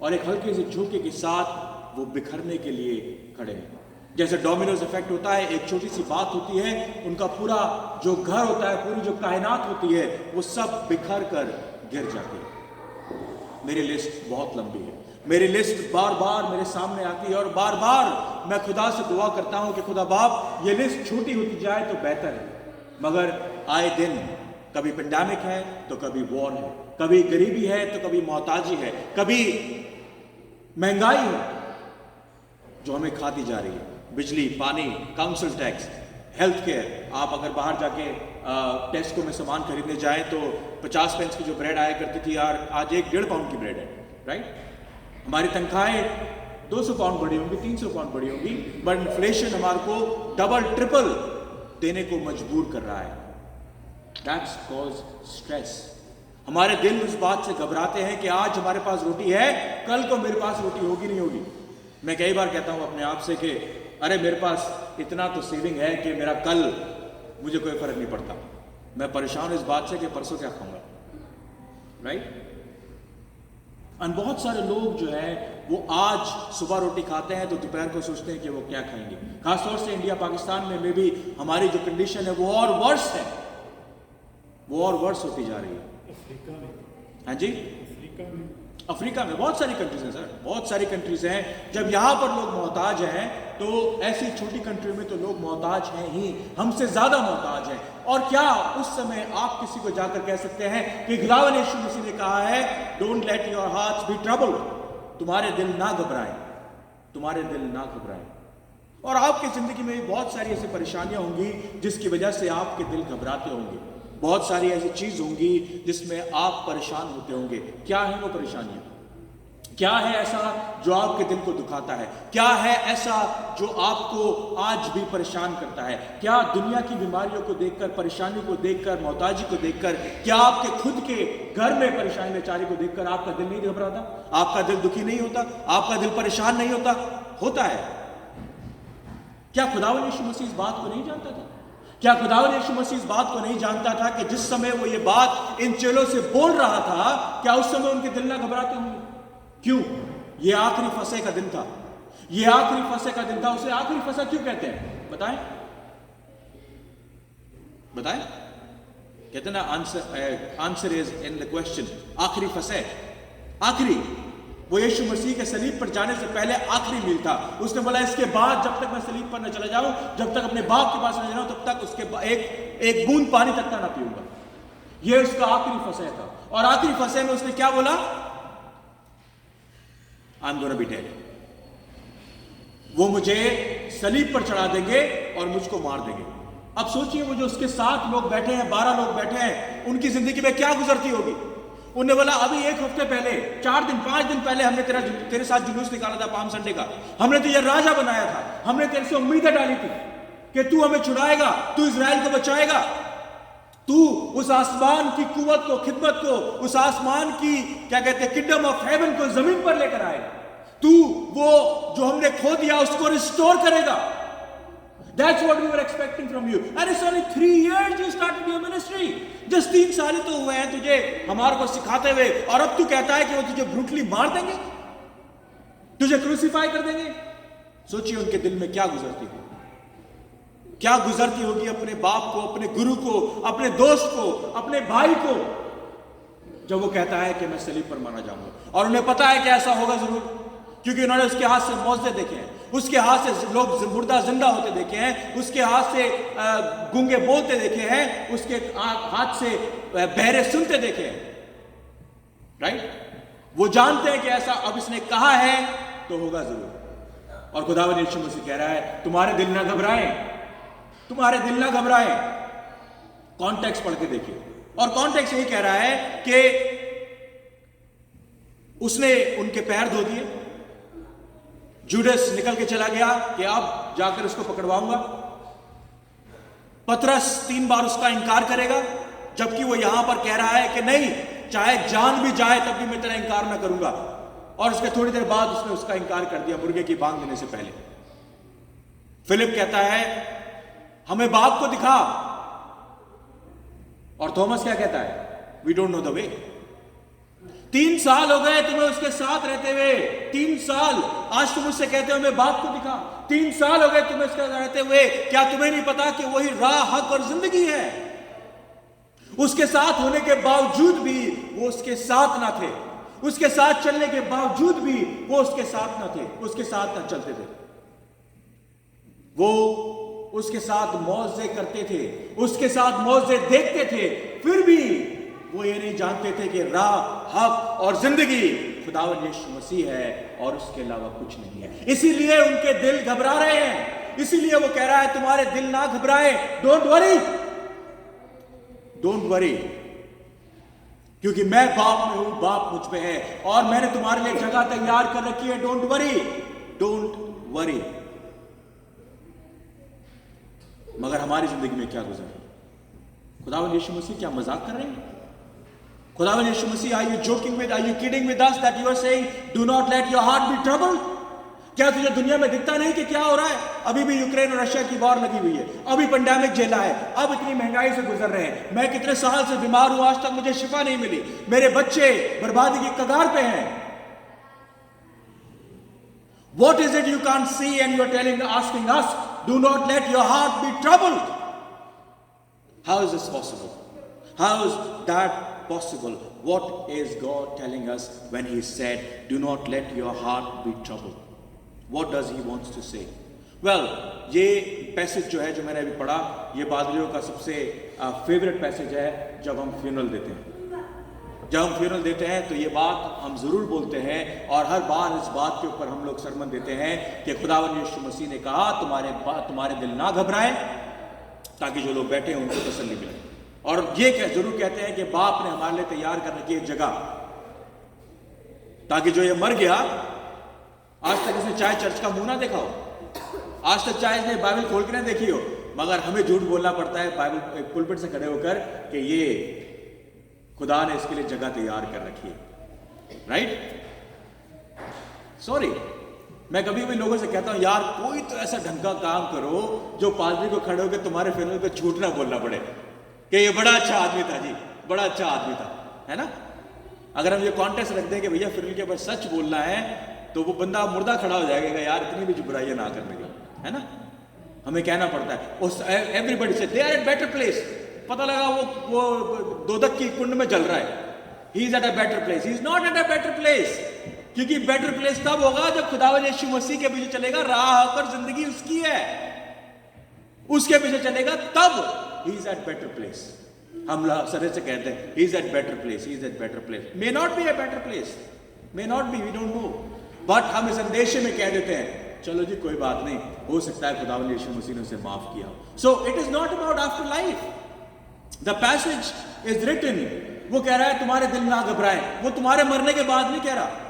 और एक हल्के से झोंके के साथ वो बिखरने के लिए खड़े हैं। जैसे डोमिनोज इफेक्ट होता है, एक छोटी सी बात होती है, उनका पूरा जो घर होता है, पूरी जो कायनात होती है, वो सब बिखर कर गिर जाती है। मेरी लिस्ट बहुत लंबी है, मेरी लिस्ट बार बार मेरे सामने आती है और बार बार मैं खुदा से दुआ करता हूं कि खुदा बाप ये लिस्ट छोटी होती जाए तो बेहतर है। मगर आए दिन कभी पेंडेमिक है तो कभी वॉर है, कभी गरीबी है तो कभी मोहताजी है, कभी महंगाई है जो हमें खाती जा रही है, बिजली, पानी, काउंसिल टैक्स, हेल्थ केयर। आप अगर बाहर जाके टेस्को में सामान खरीदने जाएं तो 50 पेंस की जो ब्रेड आया करती थी, यार आज 1-1.5 पाउंड की ब्रेड है, राइट? हमारी तनख्वाहें 200 पाउंड बढ़ी होंगी, 300 पाउंड बढ़ी होंगी, बट इन्फ्लेशन हमारे को डबल ट्रिपल देने को मजबूर कर रहा है। That's cause stress. हमारे दिल उस बात से घबराते हैं कि आज हमारे पास रोटी है, कल को मेरे पास रोटी होगी नहीं होगी। मैं कई बार कहता हूं अपने आप से कि अरे मेरे पास इतना तो सेविंग है कि मेरा कल मुझे कोई फर्क नहीं पड़ता। मैं परेशान इस बात से कि परसों क्या खाऊंगा, राइट? और बहुत सारे लोग जो है वो आज सुबह रोटी खाते हैं तो दोपहर को सोचते हैं कि वो क्या खाएंगे। खासतौर से इंडिया पाकिस्तान में भी हमारी जो कंडीशन है वो और वर्स है, वो और वर्स होती जा रही है। हाँ जी, अफ्रीका में बहुत सारी कंट्रीज हैं सर, बहुत सारी कंट्रीज हैं। जब यहाँ पर लोग मोहताज हैं तो ऐसी छोटी कंट्री में तो लोग मोहताज हैं ही, हमसे ज्यादा मोहताज हैं। और क्या उस समय आप किसी को जाकर कह सकते हैं कि खुदावंद यीशु मसीह ने कहा है don't let your hearts be troubled, तुम्हारे दिल ना घबराएं, तुम्हारे दिल ना घबराएं। और आपकी जिंदगी में भी बहुत सारी ऐसी परेशानियां होंगी जिसकी वजह से आपके दिल घबराते होंगे, बहुत सारी ऐसी चीज होंगी जिसमें आप परेशान होते होंगे। क्या है वो परेशानियां? क्या है ऐसा जो आपके दिल को दुखाता है? क्या है ऐसा जो आपको आज भी परेशान करता है? क्या दुनिया की बीमारियों को देखकर, परेशानी को देखकर, मोहताजी को देखकर, क्या आपके खुद के घर में परेशानी बेचारी को देखकर आपका दिल नहीं घबराता? आपका दिल दुखी नहीं होता? आपका दिल परेशान नहीं होता? होता है। क्या खुदावंद यीशु मसीह इस बात को नहीं जानता था? क्या खुदावंद यीशु मसीह इस बात को नहीं जानता था कि जिस समय वो ये बात इन चेलों से बोल रहा था, क्या उस समय उनके दिल ना घबराते होंगे? क्यों? ये आखिरी फसह का दिन था। ये आखिरी फसह का दिन था। उसे आखिरी फसह क्यों कहते हैं? बताएं, बताएं। कहते ना, answer is in the question. आखिरी फसह, आखिरी, वो यीशु मसीह के सलीब पर जाने से पहले आखिरी मील था। उसने बोला इसके बाद जब तक मैं सलीब पर न चला जाऊं, जब तक अपने बाप के पास न जाऊं, तब तक उसके एक बूंद पानी तक का ना पीऊंगा। ये उसका आखिरी फसह था। और आखिरी फसह में उसने क्या बोला? I am gonna be dead. वो मुझे सलीब पर चढ़ा देंगे और मुझको मार देंगे। अब सोचिए, वो जो उसके साथ लोग बैठे हैं, 12 लोग बैठे हैं, उनकी जिंदगी में क्या गुजरती होगी? उन्हें बोला अभी 1 हफ्ते पहले, 4 दिन 5 दिन पहले हमने तेरे साथ जुलूस निकाला था पाम संडे का। हमने तुझे राजा बनाया था। हमने तेरे से उम्मीदें डाली थी कि तू हमें छुड़ाएगा, तू इजराइल को बचाएगा, तू उस आसमान की कुवत को, खिदमत को, उस आसमान की क्या कहते हैं, किंगडम ऑफ हेवन को जमीन पर लेकर आएगा। तू वो जो हमने खो दिया उसको रिस्टोर करेगा। That's what we were expecting from you. And it's only 3 years you started your ministry. Just 3 साल ही तो हुए हैं तुझे हमारे को सिखाते हुए, और अब तू कहता है कि वो तुझे ब्रूटली मार देंगे, तुझे क्रूसीफाई कर देंगे। सोचिए उनके दिल में क्या गुजरती होगी, क्या गुजरती होगी अपने बाप को, अपने गुरु को, अपने दोस्त को, अपने भाई को, जब वो कहता है कि मैं सलीब पर मारा जाऊंगा। और उन्हें पता है कि ऐसा होगा जरूर, क्योंकि उन्होंने उसके हाथ से मौजज़े देखे हैं, उसके हाथ से लोग मुर्दा जिंदा होते देखे हैं, उसके हाथ से गूंगे बोलते देखे हैं, उसके हाथ से बहरे सुनते देखे हैं। राइट? वो जानते हैं कि ऐसा अब इसने कहा है तो होगा जरूर। और खुदावंद यीशु मसीह कह रहा है तुम्हारे दिल ना घबराएं, तुम्हारे दिल ना घबराएं। कॉन्टेक्स्ट पढ़ के देखिए, और कॉन्टेक्स्ट यही कह रहा है कि उसने उनके पैर धो दिए। जूडस निकल के चला गया कि अब जाकर उसको पकड़वाऊंगा। पतरस 3 बार उसका इनकार करेगा, जबकि वो यहां पर कह रहा है कि नहीं, चाहे जान भी जाए तब भी मैं तेरा इनकार ना करूंगा। और उसके थोड़ी देर बाद उसने उसका इनकार कर दिया मुर्गे की बांग देने से पहले। फिलिप कहता है हमें बाप को दिखा, और थॉमस क्या कहता है? We don't know the way. 3 साल हो गए तुम्हें उसके साथ रहते हुए, 3 साल। आज तुम उससे कहते हो हमें बाप को दिखा। 3 साल हो गए तुम्हें उसके साथ रहते हुए, क्या तुम्हें नहीं पता कि वही राह, हक और जिंदगी है? उसके साथ होने के बावजूद भी वो उसके साथ ना थे, उसके साथ चलने के बावजूद भी वो उसके साथ ना थे, उसके साथ ना चलते थे। वो उसके साथ मौजे करते थे, उसके साथ मौजे देखते थे, फिर भी वो ये नहीं जानते थे कि राह, हक और जिंदगी खुदावंद यीशु मसीह है और उसके अलावा कुछ नहीं है। इसीलिए उनके दिल घबरा रहे हैं। इसीलिए वो कह रहा है तुम्हारे दिल ना घबराए, डोंट वरी, डोंट वरी, क्योंकि मैं बाप में हूं, बाप मुझ पे है, और मैंने तुम्हारे लिए जगह तैयार कर रखी है। Don't worry, don't worry. मगर हमारी जिंदगी में क्या गुजर रहा है? खुदावंद यीशु मसीह क्या मजाक कर रहे हैं? खुदावंद Yeshu Masih, are you joking with, are you kidding with us that you are saying do not let your heart be troubled? क्या तुझे दुनिया में दिखता नहीं कि क्या हो रहा है? अभी भी यूक्रेन और रशिया की वॉर लगी हुई है, अभी पेंडेमिक झेला है, अब इतनी महंगाई से गुजर रहे हैं। मैं कितने साल से बीमार हूं, आज तक मुझे शिफा नहीं मिली, मेरे बच्चे बर्बादी की कगार पे हैं। What is it you can't see and you are asking us, do not let your heart be troubled? How is this possible? How is that possible? What is God telling us when He said, do not let your heart be troubled? What does He wants to say? Well, ये पैसेज जो है, जो मैंने अभी पढ़ा, ये पादरियों का सबसे फेवरेट पैसेज है जब हम फ्यूनरल देते हैं। जब हम फ्यूनरल देते हैं तो ये बात हम जरूर बोलते हैं, और हर बार इस बात के ऊपर हम लोग सरमन देते हैं कि खुदावंद यीशु मसीह ने कहा तुम्हारे दिल ना घबराएं, ताकि जो लोग बैठे हैं उनको तसल्ली मिले। और ये जरूर कहते हैं कि बाप ने हमारे लिए तैयार कर रखी है जगह, ताकि जो ये मर गया, आज तक इसने चाहे चर्च का मुंह ना देखा हो, आज तक चाहे इसने बाइबल खोल के ना देखी हो, मगर हमें झूठ बोलना पड़ता है बाइबल पुलपिट से खड़े होकर कि ये खुदा ने इसके लिए जगह तैयार कर रखी है, राइट? सॉरी, मैं कभी भी लोगों से कहता हूं यार कोई तो ऐसा ढंग का काम करो जो पादरी को खड़े होकर तुम्हारे फिल्म पे झूठ ना बोलना पड़े कि ये बड़ा अच्छा आदमी था जी, बड़ा अच्छा आदमी था, है ना? अगर हम ये कॉन्टेस्ट रख दें कि भैया फिल्म के ऊपर सच बोलना है, तो वो बंदा मुर्दा खड़ा हो जाएगा यार इतनी भी बुराइयां ना करने की, है ना? हमें कहना पड़ता है उस एवरीबॉडी से they are at better place. पता लगा वो दोदक की कुंड में जल रहा है, ही is at a better place, he is not at a better place, क्योंकि बेटर प्लेस तब होगा जब खुदावंद यीशु मसीह के पीछे चलेगा, राह पर जिंदगी उसकी है, उसके पीछे चलेगा तब he is at better place. हम सर से कहते हैं he is at better place, he is at better place, may not be a better place, may not be, we don't know, but हम इस अंदेशे में कह देते हैं चलो जी कोई बात नहीं, हो सकता है खुदावंद यीशु मसीह ने उसे माफ किया। So it is not about after life, the passage is written, वो कह रहा है तुम्हारे दिल ना घबराए, वो तुम्हारे मरने के बाद नहीं कह रहा,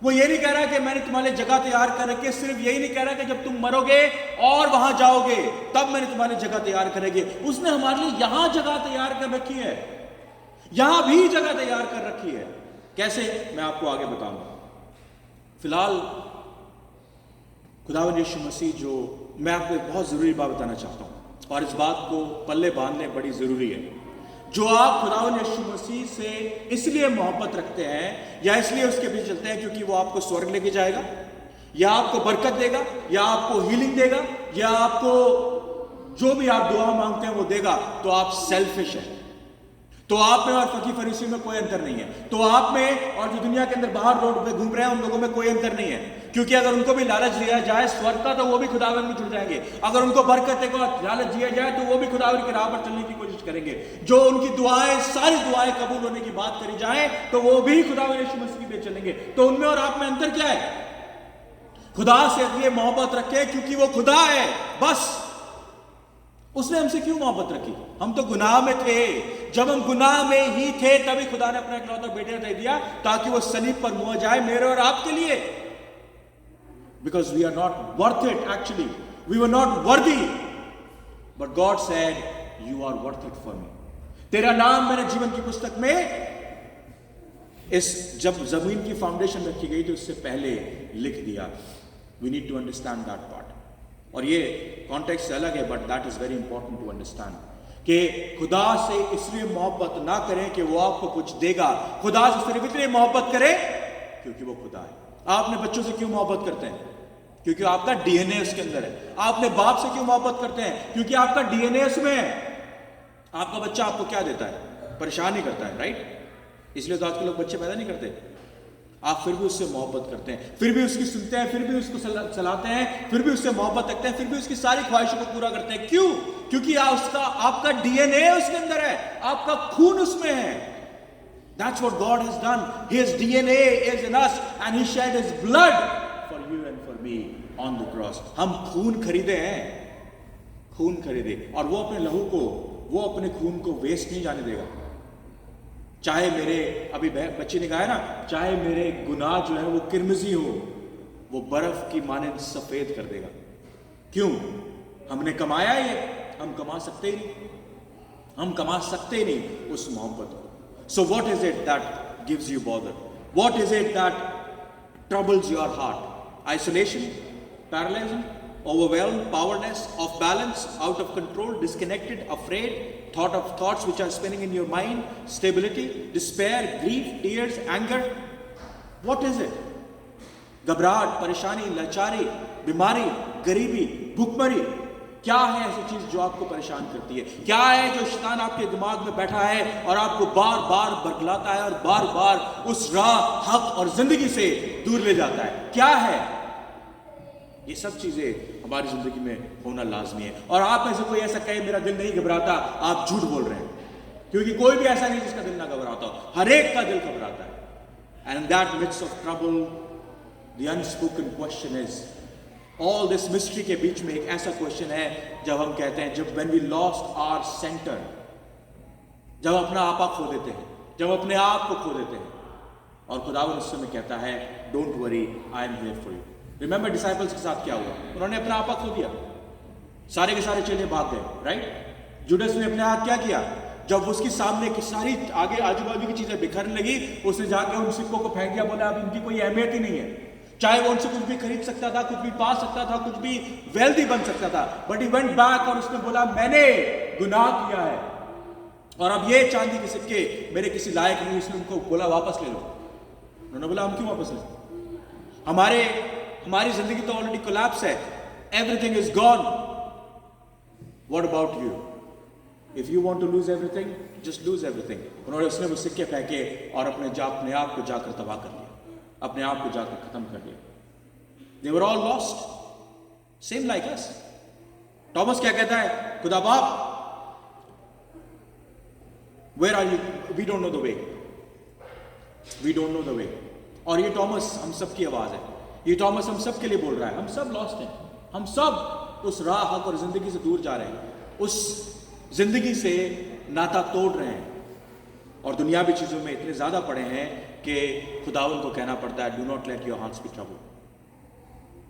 वो ये नहीं कह रहा कि मैंने तुम्हारे लिए जगह तैयार कर रखी है, सिर्फ यही नहीं कह रहा कि जब तुम मरोगे और वहां जाओगे तब मैंने तुम्हारे लिए जगह तैयार करेगी, उसने हमारे लिए यहां जगह तैयार कर रखी है, यहां भी जगह तैयार कर रखी है। कैसे, मैं आपको आगे बताऊंगा। फिलहाल खुदावंद यीशु मसीह, जो मैं आपको एक बहुत जरूरी बात बताना चाहता हूं और इस बात को पल्ले बांधने बड़ी जरूरी है, जो आप खुदावंद यीशु मसीह से इसलिए मोहब्बत रखते हैं या इसलिए उसके पीछे चलते हैं क्योंकि वो आपको स्वर्ग लेके जाएगा या आपको बरकत देगा या आपको हीलिंग देगा या आपको जो भी आप दुआ मांगते हैं वो देगा, तो आप सेल्फिश हैं। तो आप में और फकीर फरीसी में कोई अंतर नहीं है, तो आप में और जो दुनिया के अंदर बाहर रोड पे घूम रहे हैं उन लोगों में कोई अंतर नहीं है, क्योंकि अगर उनको भी लालच दिया जाए स्वर्ग का तो वो भी खुदावंद में जुड़ जाएंगे, अगर उनको बरकत का लालच दिया जाए तो वो भी खुदावंद की राह पर चलने की कोशिश करेंगे, जो उनकी दुआएं सारी दुआएं कबूल होने की बात करी जाए तो वो भी खुदावंद यीशु मसीह पे चलेंगे। तो उनमें और आप में अंतर क्या है? खुदा से इसलिए मोहब्बत रखे क्योंकि वो खुदा है, बस। उसने हमसे क्यों मोहब्बत रखी? हम तो गुनाह में थे, जब हम गुनाह में ही थे तभी खुदा ने अपना इकलौता बेटा दे दिया ताकि वो सलीब पर मुआ जाए मेरे और आपके लिए, because we are not worth it, actually we were not worthy, but God said you are worth it for me, तेरा नाम मैंने जीवन की पुस्तक में, इस जब जमीन की फाउंडेशन रखी गई तो इससे पहले लिख दिया। We need to understand that part, और ये कॉन्टेक्स्ट अलग है but that is very important to understand कि खुदा से इसलिए मोहब्बत ना करें कि वो आपको कुछ देगा, खुदा से सिर्फ इसलिए मोहब्बत करें क्योंकि वो खुदा है। आप अपने बच्चों से क्यों मोहब्बत करते हैं? क्योंकि आपका डीएनए उसके अंदर है। आप अपने बाप से क्यों मोहब्बत करते हैं? क्योंकि आपका डीएनए उसमें है। आपका बच्चा आपको क्या देता है? परेशान ही करता है, राइट? इसलिए तो आजकल लोग बच्चे पैदा नहीं करते, आप फिर भी उससे मोहब्बत करते हैं, फिर भी उसकी सुनते हैं, फिर भी उसको सलाहते हैं, फिर भी उससे मोहब्बत रखते हैं, फिर भी उसकी सारी ख्वाहिशों को पूरा करते हैं। क्यों? क्योंकि आपका डीएनए उसके अंदर है, आपका खून उसमें है। That's what God has done. His DNA is in us and He shed His blood for you and for me on the cross. हम खून खरीदे हैं, खून खरीदे, और वो अपने लहू को, वो अपने खून को वेस्ट नहीं जाने देगा। चाहे मेरे, अभी बच्चे ने कहा है ना, चाहे मेरे गुनाह जो है वो किरमिजी हो, वो बर्फ की मानंद सफेद कर देगा। क्यों? हमने कमाया ये, हम कमा सकते ही नहीं, हम कमा सकते ही नहीं उस मोहब्बत को। So what is it that gives you bother? What is it that troubles your heart? Isolation, parallelism, overwhelmed, powerless, off balance, out of control, disconnected, afraid, thoughts which are spinning in your mind, stability, despair, grief, tears, anger. What is it? घबराहट, परेशानी, लाचारी, बीमारी, गरीबी, भूखमरी, क्या है ऐसी चीज जो आपको परेशान करती है? क्या है जो शैतान आपके दिमाग में बैठा है और आपको बार बार बरगलाता है और बार बार उस राह, हक और जिंदगी से दूर ले जाता है? क्या है? ये सब चीजें हमारी जिंदगी में होना लाजमी है। और आप में से कोई ऐसा कहे मेरा दिल नहीं घबराता, आप झूठ बोल रहे हैं, क्योंकि कोई भी ऐसा नहीं जिसका दिल ना घबराता हो, हर एक का दिल घबराता है। And in that midst of trouble the unspoken question is, all this mystery के बीच में एक ऐसा क्वेश्चन है जब हम कहते हैं, जब when we lost our centre, जब अपना आपा खो देते हैं, जब अपने आप को खो देते हैं, और खुदावन उस समय कहता है don't worry, I am here for you. Remember disciples के साथ क्या हुआ, उन्होंने अपना आपा खो दिया, सारे के सारे चेले भाग गए, राइट। जुडस ने अपने हाथ क्या किया, जब उसके सामने की सारी आगे आजू बाजू की चीजें बिखरने लगी, उसने जाके उन सिक्कों को फेंक दिया, बोला अब इनकी कोई अहमियत ही नहीं है। चाहे वो उनसे कुछ भी खरीद सकता था, कुछ भी पा सकता था, कुछ भी वेल्दी बन सकता था, बट ही वेंट बैक और उसने बोला मैंने गुनाह किया है और अब ये चांदी के सिक्के मेरे किसी लायक नहीं। उसने उनको बोला वापस ले लो। उन्होंने बोला हम क्यों वापस लें, हमारी जिंदगी तो ऑलरेडी कोलैप्स है, everything is gone, what about you, if you want to lose everything just lose everything. उसने वो सिक्के फेंके और अपने आप को जाकर तबाह कर लिया, अपने आप को जाकर खत्म कर दिया। They were all lost, same like us. Thomas क्या कहता है, खुदा बाप where are you, we don't know the way, we don't know the way. और ये टॉमस हम सब की आवाज है, ये टॉमस हम सब के लिए बोल रहा है। हम सब लॉस्ट हैं, हम सब उस राह हक और जिंदगी से दूर जा रहे हैं, उस जिंदगी से नाता तोड़ रहे हैं और दुनियावी चीजों में इतने ज्यादा पड़े हैं कि खुदावन को कहना पड़ता है do not let your hearts be troubled.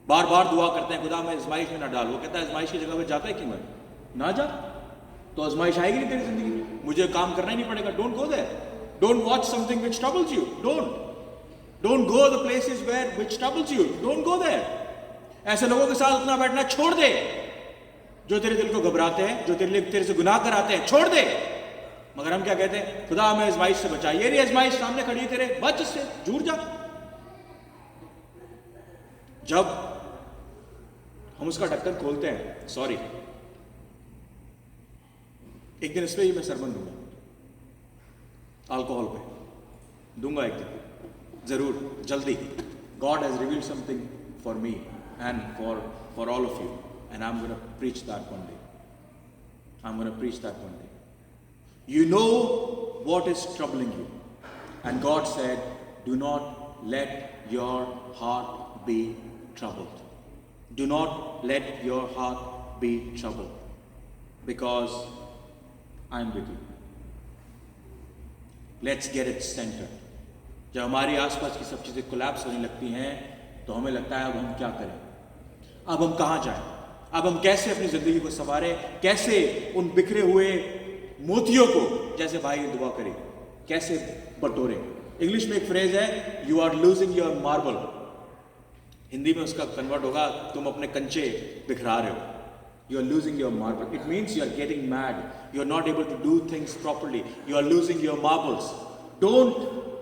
बार बार दुआ करते हैं खुदा मैं आजमाइश में ना डाल। वो कहता है आजमाइश की जगह पे जाता है क्यों मैं, ना जा तो आजमाइश आएगी नहीं तेरी जिंदगी में, मुझे काम करना ही नहीं पड़ेगा। Don't go there, don't watch something which troubles you, don't go the places where which troubles you, don't go there. ऐसे लोगों के साथ उतना बैठना छोड़ दे जो तेरे दिल को घबराते हैं, जो तेरे से गुनाह कराते हैं, छोड़ दे। मगर हम क्या कहते हैं, खुदा हमें आजमाइश से बचा, ये रही आजमाइश सामने खड़ी है तेरे, बच इससे, दूर जा। जब हम उसका ढक्कन खोलते हैं, सॉरी एक दिन इस पे ही मैं सरमन दूंगा, अल्कोहल पे दूंगा एक दिन जरूर, जल्दी। God has revealed something for me and for all of you and I'm going to preach that one day. I'm going to preach that one day. You know what is troubling you, and God said do not let your heart be troubled. Do not let your heart be troubled because I'm with you. Let's get it centered. जब हमारी आसपास की सब चीजें कोलैप्स होने लगती हैं तो हमें लगता है अब हम क्या करें, अब हम कहां जाएं, अब हम कैसे अपनी जिंदगी को संवारें, कैसे उन बिखरे हुए मोतियों को, जैसे भाई ने दुआ करी, कैसे बटोरें। इंग्लिश में एक फ्रेज है you are losing your marble, Hindi में उसका कन्वर्ट होगा तुम अपने कंचे बिखरा रहे हो। You are losing your marble, it means you are getting mad, you are not able to do things properly, you are losing your marbles. Don't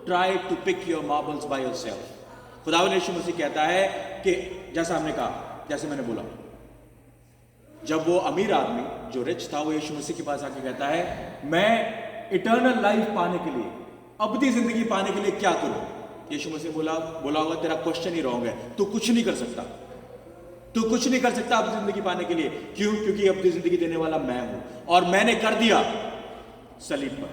try to pick your marbles by yourself. खुदावंद यीशु मसीह कहता है कि जैसा हमने कहा, जैसे मैंने बोला, जब वो अमीर आदमी जो रिच था वो यीशु मसीह के पास आके कहता है मैं इटर्नल लाइफ पाने के लिए, अबदी जिंदगी पाने के लिए क्या करूं। यीशु मसीह बोला होगा तेरा क्वेश्चन ही रॉन्ग है, तू कुछ नहीं कर सकता, तू कुछ नहीं कर सकता अबदी जिंदगी पाने के लिए। क्यों? क्योंकि अबदी जिंदगी देने वाला मैं हूं और मैंने कर दिया सलीब पर,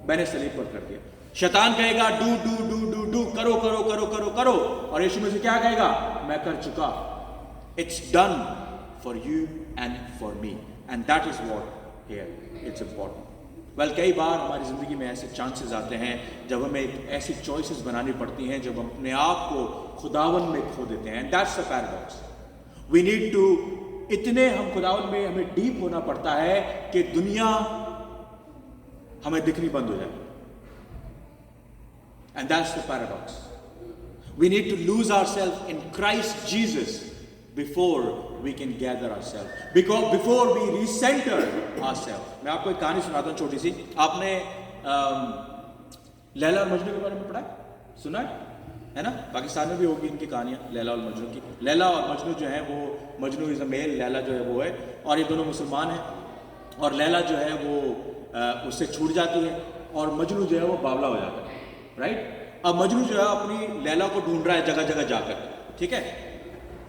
मैंने सलीब पर कर दिया। शैतान कहेगा do do do do do, करो करो करो करो करो, और यीशु मसीह क्या कहेगा, मैं कर चुका, it's done for you and for me, and that is what here it's important। well, कई बार हमारी ज़िंदगी में ऐसे चांसेस आते हैं जब हमें ऐसी चॉइसेस बनानी पड़ती हैं जब हम अपने आप को खुदावन में खो देते हैं, and that's the paradox। we need to, इतने हम खुदावन में हमें डीप होना पड़ता है कि दुनिया हमें दिखनी बंद हो जाए, and that's the paradox। we need to lose ourselves in Christ Jesus before we can gather ourselves, because before we recenter ourselves। मैं आपको एक कहानी सुनाता हूँ छोटी सी। आपने लैला और मजनू के बारे में पढ़ा है, सुना है ना? पाकिस्तान में भी होगी इनकी कहानियाँ, लैला और मजनू की। लैला और मजनू जो है वो, Majnu is a male, Laila जो है वो है, और ये दोनों मुसलमान हैं। और लैला जो है वो उससे छूट जाती है और मजनू जो है वो बावला हो जाता है, राइट। अब मजनू जो है अपनी लैला को ढूंढ रहा है जगह जगह जाकर, ठीक है।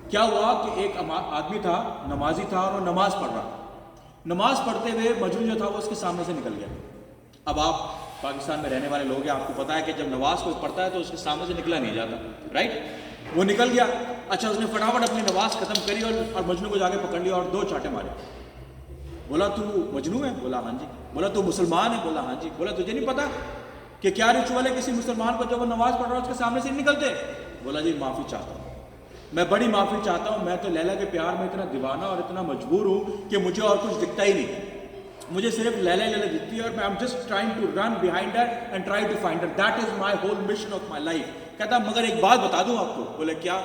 क्या हुआ कि एक आदमी था, नमाजी था, और वो नमाज पढ़ रहा। नमाज पढ़ते हुए मजनू जो था वो उसके सामने से निकल गया। अब आप पाकिस्तान में रहने वाले लोग हैं, आपको पता है कि जब नमाज कोई पढ़ता है तो उसके सामने से निकला नहीं जाता, राइट। वो निकल गया। अच्छा, उसने फटाफट अपनी नमाज खत्म करी और मजनू को जाके पकड़ लिया और 2 चांटे मारे। बोला तू मजनू है? बोला हाँ जी। बोला तू मुसलमान है? बोला हाँ जी। बोला तुझे नहीं पता कि क्या रिचुअल है किसी मुसलमान को जब वो नमाज पढ़ रहा है उसके सामने से नहीं निकलते? बोला जी माफ़ी चाहता हूँ, मैं बड़ी माफ़ी चाहता हूँ, मैं तो लैला के प्यार में इतना दीवाना और इतना मजबूर हूँ कि मुझे और कुछ दिखता ही नहीं, मुझे सिर्फ लैला लैला दिखती है और मैं just trying to run behind her and try to find her, that is my whole mission of my life. कहता मगर एक बात बता दूं आपको। बोले क्या?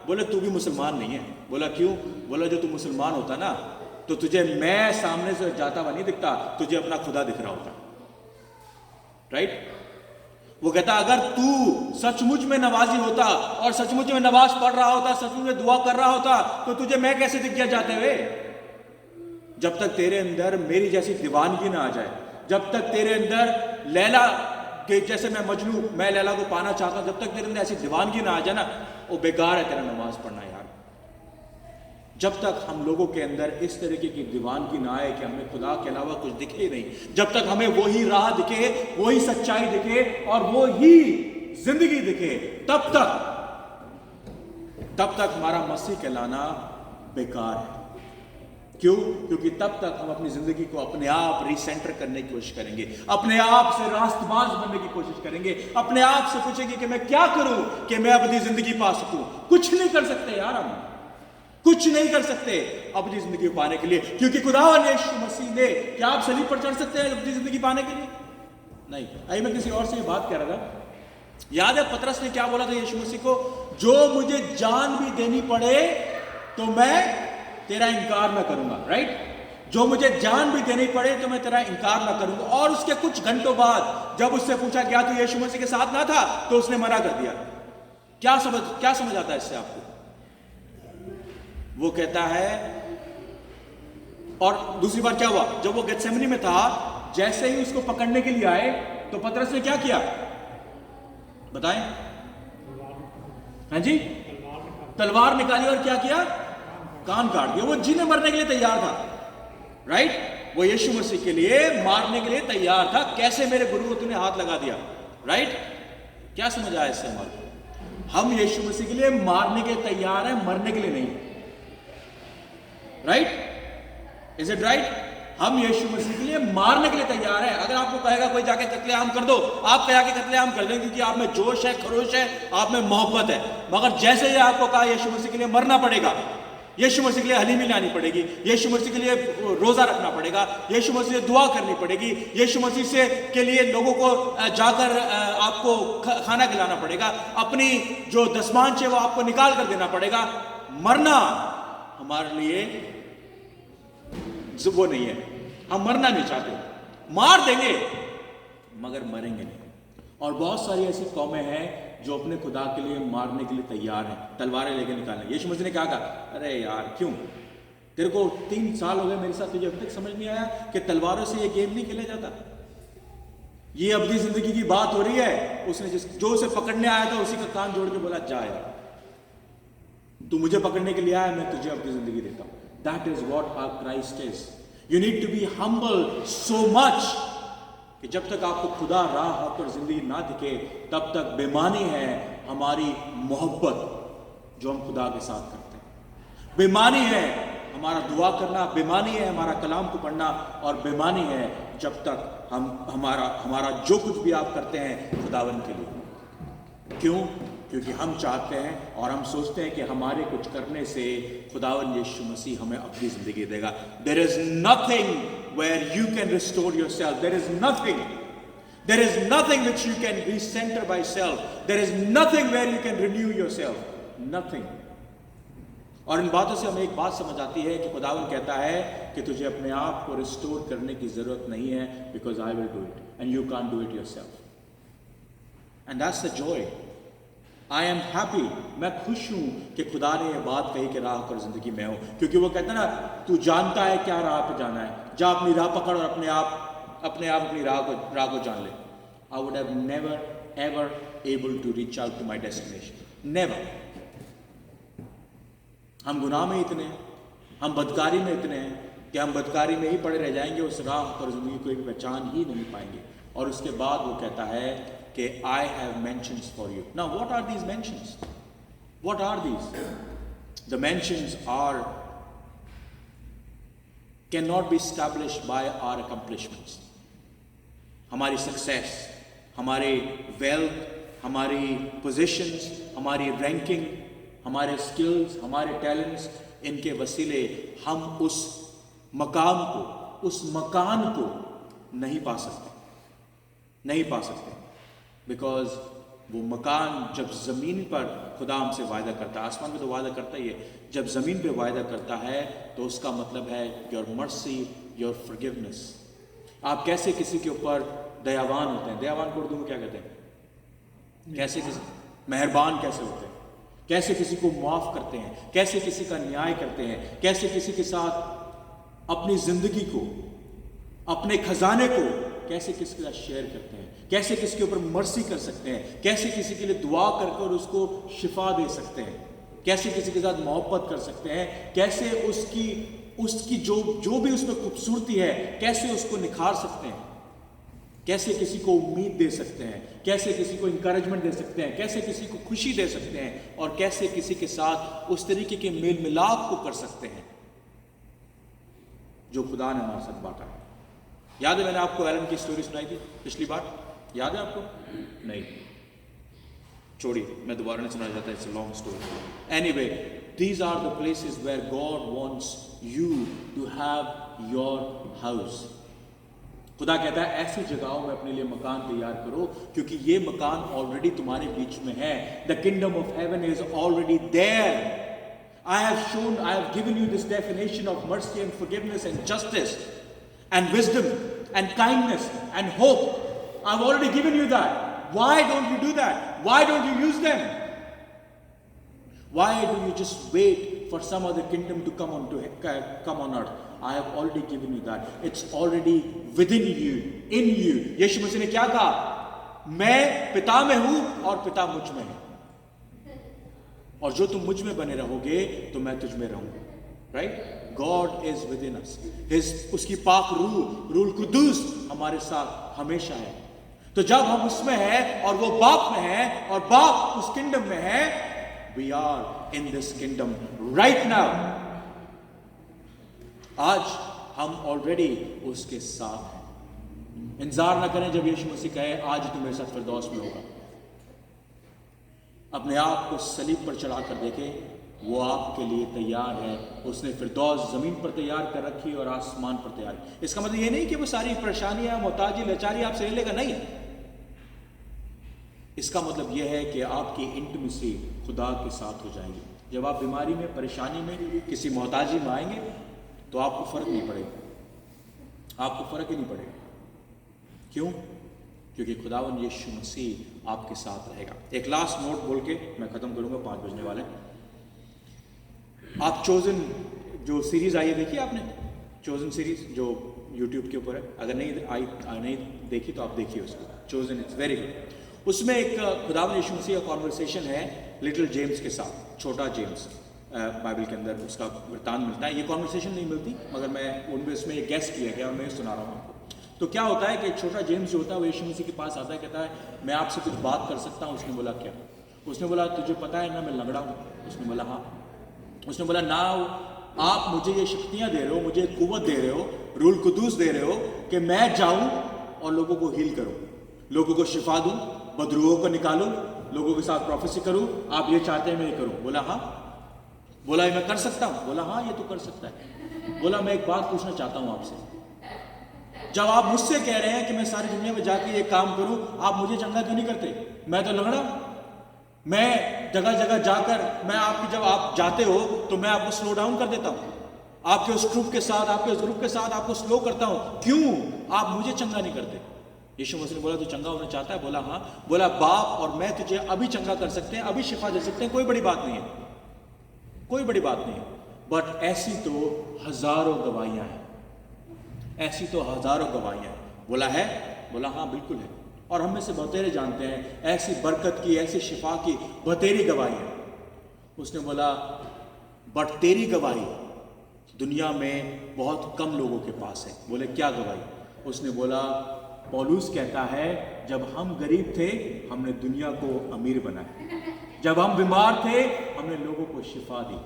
बोले तू भी मुसलमान नहीं है। बोला क्यों? बोला जो तू मुसलमान होता ना तो तुझे मैं सामने से जाता हुआ नहीं दिखता, तुझे अपना खुदा दिख रहा होता, राइट? वो कहता अगर तू सचमुच में नमाजी होता और सचमुच में नमाज पढ़ रहा होता, सचमुच में दुआ कर रहा होता, तो तुझे मैं कैसे दिख गया जाते हुए? जब तक तेरे अंदर मेरी जैसी दीवानगी ना आ जाए, जब तक तेरे अंदर लैला के जैसे मैं मजनू, मैं लैला को पाना चाहता हूं, जब तक तेरे अंदर ऐसी दीवानगी ना आ जाए ना, वो बेकार है तेरा नमाज पढ़ना यार। जब तक हम लोगों के अंदर इस तरीके की दीवानगी ना आए कि हमें खुदा के अलावा कुछ दिखे ही नहीं, जब तक हमें वही राह दिखे, वही सच्चाई दिखे और वो ही जिंदगी दिखे, तब तक हमारा मसीह कहलाना बेकार है। क्यों? क्योंकि तब तक हम अपनी जिंदगी को अपने आप रिसेंटर करने की कोशिश करेंगे, अपने आप से रास्तबाज बनने की कोशिश करेंगे, अपने आप से पूछेंगे कि मैं क्या करूं कि मैं अपनी जिंदगी पा सकूं। कुछ नहीं कर सकते यार, हम कुछ नहीं कर सकते अपनी जिंदगी को पाने के लिए, क्योंकि खुदावंद यीशु मसीह ने, क्या आप सलीब पर चढ़ सकते हैं अपनी जिंदगी पाने के लिए? नहीं। आई मैं किसी और से ये बात कह रहा था, याद है पतरस ने क्या बोला था यीशु मसीह को? जो मुझे जान भी देनी पड़े तो मैं तेरा इनकार ना करूंगा, राइट? जो मुझे जान भी देनी पड़े तो मैं तेरा इनकार ना करूंगा। और उसके कुछ घंटों बाद जब उससे पूछा गया तो यीशु मसीह के साथ ना था, तो उसने मना कर दिया। क्या समझ आता है इससे आपको? वो कहता है, और दूसरी बार क्या हुआ? जब वो गेत्सेमनी में था, जैसे ही उसको पकड़ने के लिए आए तो पतरस ने क्या किया बताएं? हाँ जी, तलवार निकाली और क्या किया? कान काट दिया। वो जीने मरने के लिए तैयार था, राइट? वो यीशु मसीह के लिए मारने के लिए तैयार था। कैसे मेरे गुरु को तूने हाथ लगा दिया, राइट? क्या समझ आया इससे हमारे? हम यीशु मसीह के लिए मारने के लिए तैयार हैं, मरने के लिए नहीं, राइट? Is it right? हम यीशु मसीह के लिए मारने के लिए तैयार हैं। अगर आपको कहेगा कोई जाके कत्लेआम कर दो, आप जाके कत्लेआम कर दें, क्योंकि आप में जोश है, खरोश है, आप में मोहब्बत है। मगर जैसे ही आपको कहा यीशु मसीह के लिए मरना पड़ेगा, यीशु मसीह के लिए हलीमी लानी पड़ेगी, यीशु मसीह के लिए रोजा रखना पड़ेगा, यीशु मसीह से दुआ करनी पड़ेगी, यीशु मसीह से के लिए लोगों को जाकर आपको खाना खिलाना पड़ेगा, अपनी जो दसमांश है वो आपको निकाल कर देना पड़ेगा। मरना हमारे लिए वो नहीं है, हम मरना नहीं चाहते, मार देंगे मगर मरेंगे नहीं। और बहुत सारी ऐसी कौमें हैं जो अपने खुदा के लिए मारने के लिए तैयार हैं, तलवारें लेकर निकालने। यीशु मसीह ने क्या कहा? अरे यार क्यों? तेरे को 3 साल हो गए मेरे साथ, तुझे अभी तक समझ नहीं आया कि तलवारों से ये गेम नहीं खेला जाता? ये अपनी जिंदगी की बात हो रही है। उसने जो उसे पकड़ने आया था उसी का कान जोड़ के बोला, जा यार, तू मुझे पकड़ने के लिए आया, मैं तुझे अपनी जिंदगी देता हूं। That is what our Christ is. You need to be humble so much कि जब तक आपको खुदा राह होकर जिंदगी ना दिखे, तब तक बेमानी है हमारी मोहब्बत जो हम खुदा के साथ करते हैं। बेमानी है हमारा दुआ करना, बेमानी है हमारा कलाम को पढ़ना, और बेमानी है जब तक हमारा जो कुछ भी आप करते हैं खुदावन के लिए। क्यों? क्योंकि हम चाहते हैं और हम सोचते हैं कि हमारे कुछ करने से खुदावन यीशु मसीह हमें अपनी जिंदगी देगा। There is nothing where you can restore yourself. There is nothing which you can recenter by self. There is nothing where you can renew yourself. Nothing. और इन बातों से हमें एक बात समझ आती है कि खुदावन कहता है कि तुझे अपने आप को रिस्टोर करने की जरूरत नहीं है, because I will do it and you can't do it yourself. And that's the joy. I am happy. मैं खुश हूं कि खुदा ने यह बात कही कि राह पर जिंदगी में हो, क्योंकि वो कहता है ना, तू जानता है क्या राह पे जाना है, जा अपनी राह पकड़ और अपने आप अपनी राह को जान ले। I would have never ever able to reach out to my destination. Never. हम गुनाह में इतने हैं, हम बदकारी में इतने हैं कि हम बदकारी में ही पड़े रह जाएंगे, उस राह पर जिंदगी को एक पहचान ही नहीं पाएंगे। और उसके बाद वो कहता है कि I have mentions for you. Now what are these mentions? What are these? The mentions cannot be established by our accomplishments. हमारी सक्सेस, हमारे वेल्थ, हमारी पोजीशंस, हमारी रैंकिंग, हमारे स्किल्स, हमारे टैलेंट्स, इनके वसीले हम उस मकाम को, उस मकान को नहीं पा सकते, नहीं पा सकते। बिकॉज वो मकान जब ज़मीन पर खुदा हमसे वायदा करता है, आसमान में तो वायदा करता ही है, जब ज़मीन पे वायदा करता है तो उसका मतलब है योर मर्सी, योर फॉरगिवनेस। आप कैसे किसी के ऊपर दयावान होते हैं, दयावान को उर्दू में क्या कहते हैं, कैसे किसी मेहरबान कैसे होते हैं, कैसे किसी को माफ़ करते हैं, कैसे किसी का न्याय करते हैं, कैसे किसी के साथ अपनी ज़िंदगी को, अपने खजाने को कैसे किसी के साथ शेयर करते हैं, कैसे किसी के ऊपर मर्सी कर सकते हैं, कैसे किसी के लिए दुआ कर उसको शिफा दे सकते हैं, कैसे किसी के साथ मोहब्बत कर सकते हैं, कैसे उसकी जो भी उसमें खूबसूरती है कैसे उसको निखार सकते हैं, कैसे किसी को उम्मीद दे सकते हैं, कैसे किसी को इंकरेजमेंट दे सकते हैं, कैसे किसी को खुशी दे सकते हैं, और कैसे किसी के साथ उस तरीके के मेल मिलाप को कर सकते हैं जो खुदा ने हमारे साथ बांटा है। याद है मैंने आपको एलन की स्टोरी सुनाई थी पिछली बार, याद है आपको? नहीं, छोड़िए, मैं दोबारा नहीं सुनाया जाता, it's a long story. Anyway, these are the places where God wants you to have your house. खुदा कहता है ऐसी जगहों में अपने लिए मकान तैयार करो, क्योंकि ये मकान ऑलरेडी तुम्हारे बीच में है। The kingdom of heaven is already there. I have given you this definition of mercy and forgiveness and justice and wisdom and kindness and hope. I've already given you that. Why don't you do that? Why don't you use them? Why do you just wait for some other kingdom to come on earth? I have already given you that. It's already within you, in you. यीशु मसीह ने क्या कहा? मैं पिता में हूं और पिता मुझ में है, और जो तुम मुझ में बने रहोगे तो मैं तुझ में रहूंगा। Right? God is within us. उसकी पाक रूल कुदूस हमारे साथ हमेशा है। तो जब हम उसमें हैं और वो बाप में है और बाप उस किंगडम में है, we are in this kingdom right now. आज हम ऑलरेडी उसके साथ हैं। इंतजार ना करें जब यीशु मसीह कहे आज तू मेरे साथ फिरदौस में होगा। अपने आप को सलीब पर चढ़ाकर देखें, वो आपके लिए तैयार है। उसने फिरदौस जमीन पर तैयार कर रखी और आसमान पर तैयार। इसका मतलब ये नहीं कि वो सारी परेशानियां, मोहताजी, लाचारी आपसे ले लेगा, नहीं। इसका मतलब यह है कि आपकी इंटिमेसी खुदा के साथ हो जाएगी। जब आप बीमारी में, परेशानी में, किसी मोहताजी में आएंगे तो आपको फर्क नहीं पड़ेगा, आपको फर्क ही नहीं पड़ेगा। क्यों? क्योंकि खुदावन यीशु मसीह आपके साथ रहेगा। एक लास्ट नोट बोल के मैं खत्म करूंगा, 5 बजने वाले। आप चोजन जो सीरीज आई है देखी आपने? चोजन सीरीज जो यूट्यूब के ऊपर है, अगर नहीं देखी तो आप देखिए उसको। Chosen it's very good. उसमें एक खुदावन यीशु मसीह का कॉन्वर्सेशन है लिटिल जेम्स के साथ, छोटा जेम्स। बाइबल के अंदर उसका वृतांत मिलता है। ये कॉन्वर्सेशन नहीं मिलती, मगर मैं उनमें उसमें एक गेस्ट किया गया और मैं सुना रहा हूँ आपको। तो क्या होता है कि छोटा जेम्स जो होता है वो यीशु मसीह के पास आता है, कहता है मैं आपसे कुछ बात कर सकता हूँ। उसने बोला क्या? उसने बोला तुझे पता है ना मैं लंगड़ा हूँ? उसने बोला हाँ। उसने बोला ना आप मुझे ये शक्तियाँ दे रहे हो, मुझे कुव्वत दे रहे हो, रूल कुदूस दे रहे हो कि मैं जाऊँ और लोगों को हील करूँ, लोगों को शिफा दूँ, बदरूहों को निकालूँ, लोगों के साथ प्रोफेसी करूँ, आप ये चाहते हैं मैं ये करूँ? बोला हाँ। बोला मैं कर सकता हूँ? बोला हाँ ये तो कर सकता है। बोला मैं एक बात पूछना चाहता हूँ आपसे, जब आप मुझसे कह रहे हैं कि मैं सारी दुनिया में जाके ये काम करूँ, आप मुझे चंगा क्यों नहीं करते? मैं तो लंगड़ा, मैं जगह जगह जाकर मैं आपकी, जब आप जाते हो तो मैं आपको स्लो डाउन कर देता हूँ, आपके उस ग्रुप के साथ, आपके उस ग्रुप के साथ आपको स्लो करता हूँ, क्यों आप मुझे चंगा नहीं करते? यीशु मसीह ने बोला तू चंगा होना चाहता है? बोला हाँ। बोला बाप और मैं तुझे अभी चंगा कर सकते हैं, अभी शिफा दे सकते हैं, कोई बड़ी बात नहीं है, कोई बड़ी बात नहीं है। बट ऐसी तो हजारों गवाहियां हैं, ऐसी तो हजारों गवाहियां हैं। बोला है? बोला हाँ बिल्कुल है। और हम में से बहुतेरे जानते हैं ऐसी बरकत की, ऐसी शिफा की बहुतेरी गवाहियां। उसने बोला बट तेरी गवाही दुनिया में बहुत कम लोगों के पास है। बोले क्या गवाही? उसने बोला पौलुस कहता है जब हम गरीब थे हमने दुनिया को अमीर बनाया, जब हम बीमार थे हमने लोगों को शिफा दी।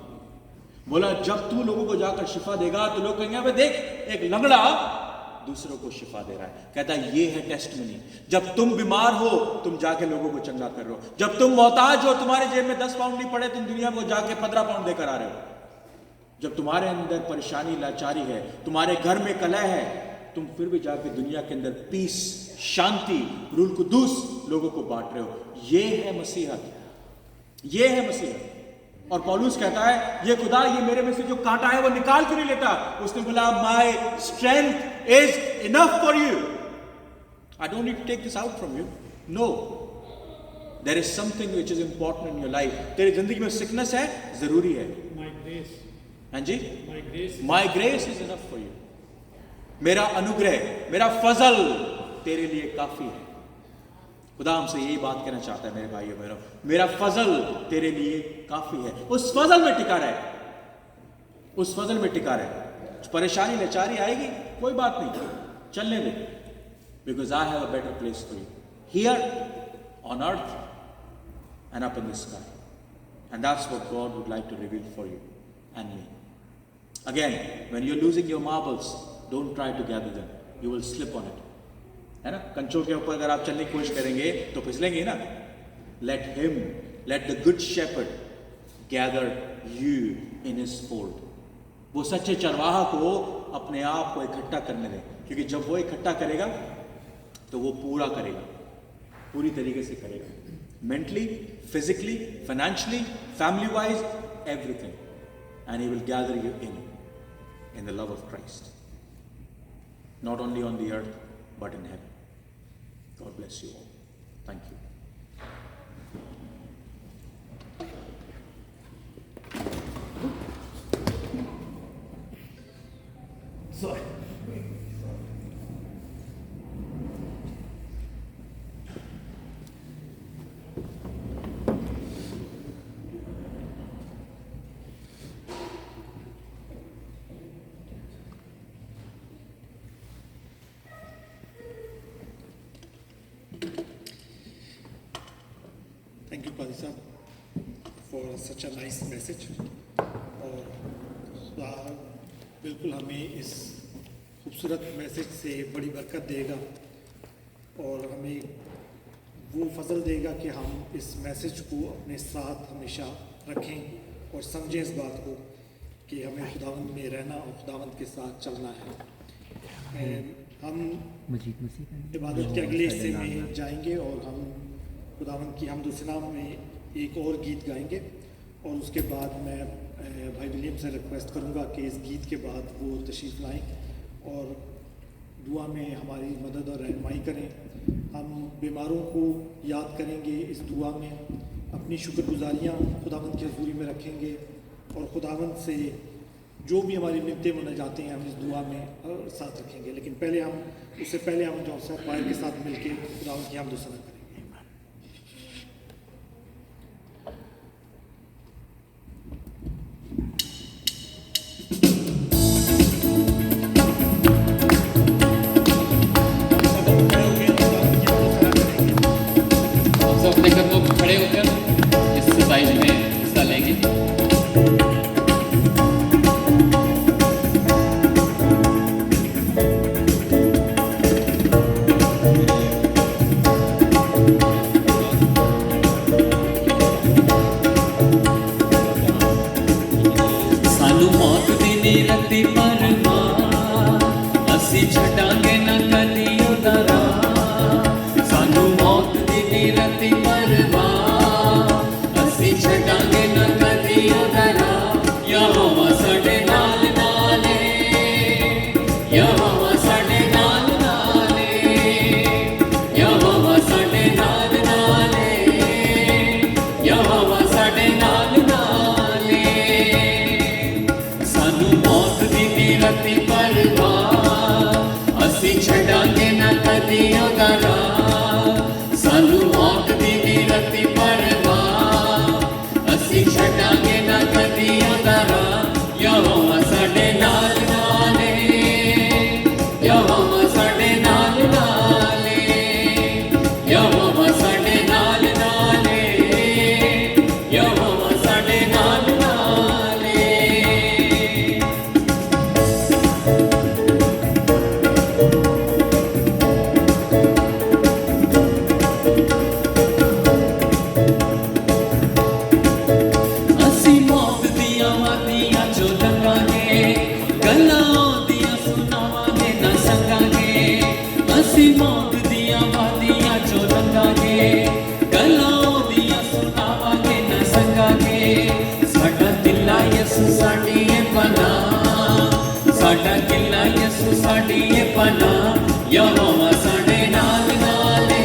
बोला जब तू लोगों को जाकर शिफा देगा तो लोग कहेंगे अबे देख एक लंगड़ा दूसरों को शिफा दे रहा है। कहता है ये है टेस्टमनी। जब तुम बीमार हो तुम जाके लोगों को चंगा कर रहे हो, जब तुम मोहताज हो, तुम्हारे जेब में 10 पाउंड नहीं पड़े, तुम दुनिया को जाके 15 पाउंड देकर आ रहे हो, जब तुम्हारे अंदर परेशानी लाचारी है, तुम्हारे घर में कलह है, तुम फिर भी जाके दुनिया के अंदर पीस, शांति, रूल कुदूस लोगों को बांट रहे हो। ये है मसीहत, ये है मसीहत। और पौलुस कहता है ये खुदा ये मेरे में से जो कांटा है वो निकाल क्यों नहीं लेता? उसने बोला my strength is enough for you, I don't need to take this out from you. No, there is something which is important in your life. तेरी जिंदगी में सिकनेस है, जरूरी है। हाँ जी, my grace is enough for you. मेरा अनुग्रह, मेरा फजल तेरे लिए काफी है। खुदा हमसे यही बात कहना चाहता है मेरे भाइयों बहनों, मेरा फजल तेरे लिए काफी है। उस फजल में टिका रहे, उस फजल में टिका रहे। परेशानी लाचारी आएगी, कोई बात नहीं, चलने दे, because I have a better place for you here on earth and up in the sky, and that's what God would like to reveal for you and me. Again, when you're losing your marbles, don't try to gather them. You will slip on it. है ना, कंचों के ऊपर अगर आप चलने की कोशिश करेंगे तो फिसलेंगे ना। Let him, let the good shepherd gather you in his fold. वो सच्चे चरवाहा को अपने आप को इकट्ठा करने दें, क्योंकि जब वो इकट्ठा करेगा तो वो पूरा करेगा, पूरी तरीके से करेगा, mentally, physically, financially, family wise, everything, and he will gather you in the love of Christ, not only on the earth but in heaven. God bless you all. Thank you. Thank you पादी साहब for such a nice message. और खुदा बिल्कुल हमें इस खूबसूरत मैसेज से बड़ी बरकत देगा और हमें वो फजल देगा कि हम इस मैसेज को अपने साथ हमेशा रखें और समझें इस बात को कि हमें खुदावंद में रहना और खुदावंद के साथ चलना है। हम इबादत के अगले हिस्से में जाएंगे और हम खुदावंद की हमद सना में एक और गीत गाएंगे, और उसके बाद मैं भाई विलियम से रिक्वेस्ट करूंगा कि इस गीत के बाद वो तशरीफ़ लाएं और दुआ में हमारी मदद और रहनुमाई करें। हम बीमारों को याद करेंगे इस दुआ में, अपनी शुक्रगुजारियाँ खुदावंद की हज़ूरी में रखेंगे और खुदावंद से जो भी हमारी मिन्नतें मनाए जाते हैं हम इस दुआ में साथ रखेंगे। लेकिन पहले हम उससे पहले हम जो सब पायर के साथ मिलकर खुदावंद की हमद सना करेंगे। अपने कदमों पर खड़े होकर इस एक्सरसाइज में हिस्सा लेंगे। ਅਸੀਂ ਮੌਤ ਦੀਆਂ ਵਾਦੀਆਂ ਚੋਂ ਲੰਘਾਂਗੇ ਗੱਲਾਂ ਦੀਆਂ ਸੁਣਾਵਾਂਗੇ ਨਾ ਸੰਗਾਂਗੇ ਸਾਡਾ ਕਿਲਾ ਯਿਸੂ ਸਾਡੀ ਏ ਪਨਾਹ ਸਾਡਾ ਕਿਲਾ ਯਿਸੂ ਸਾਡੀ ਏ ਪਨਾਹ ਯਹੋਵਾ ਸਾਡੇ ਨਾਲ ਨਾਲ ਏ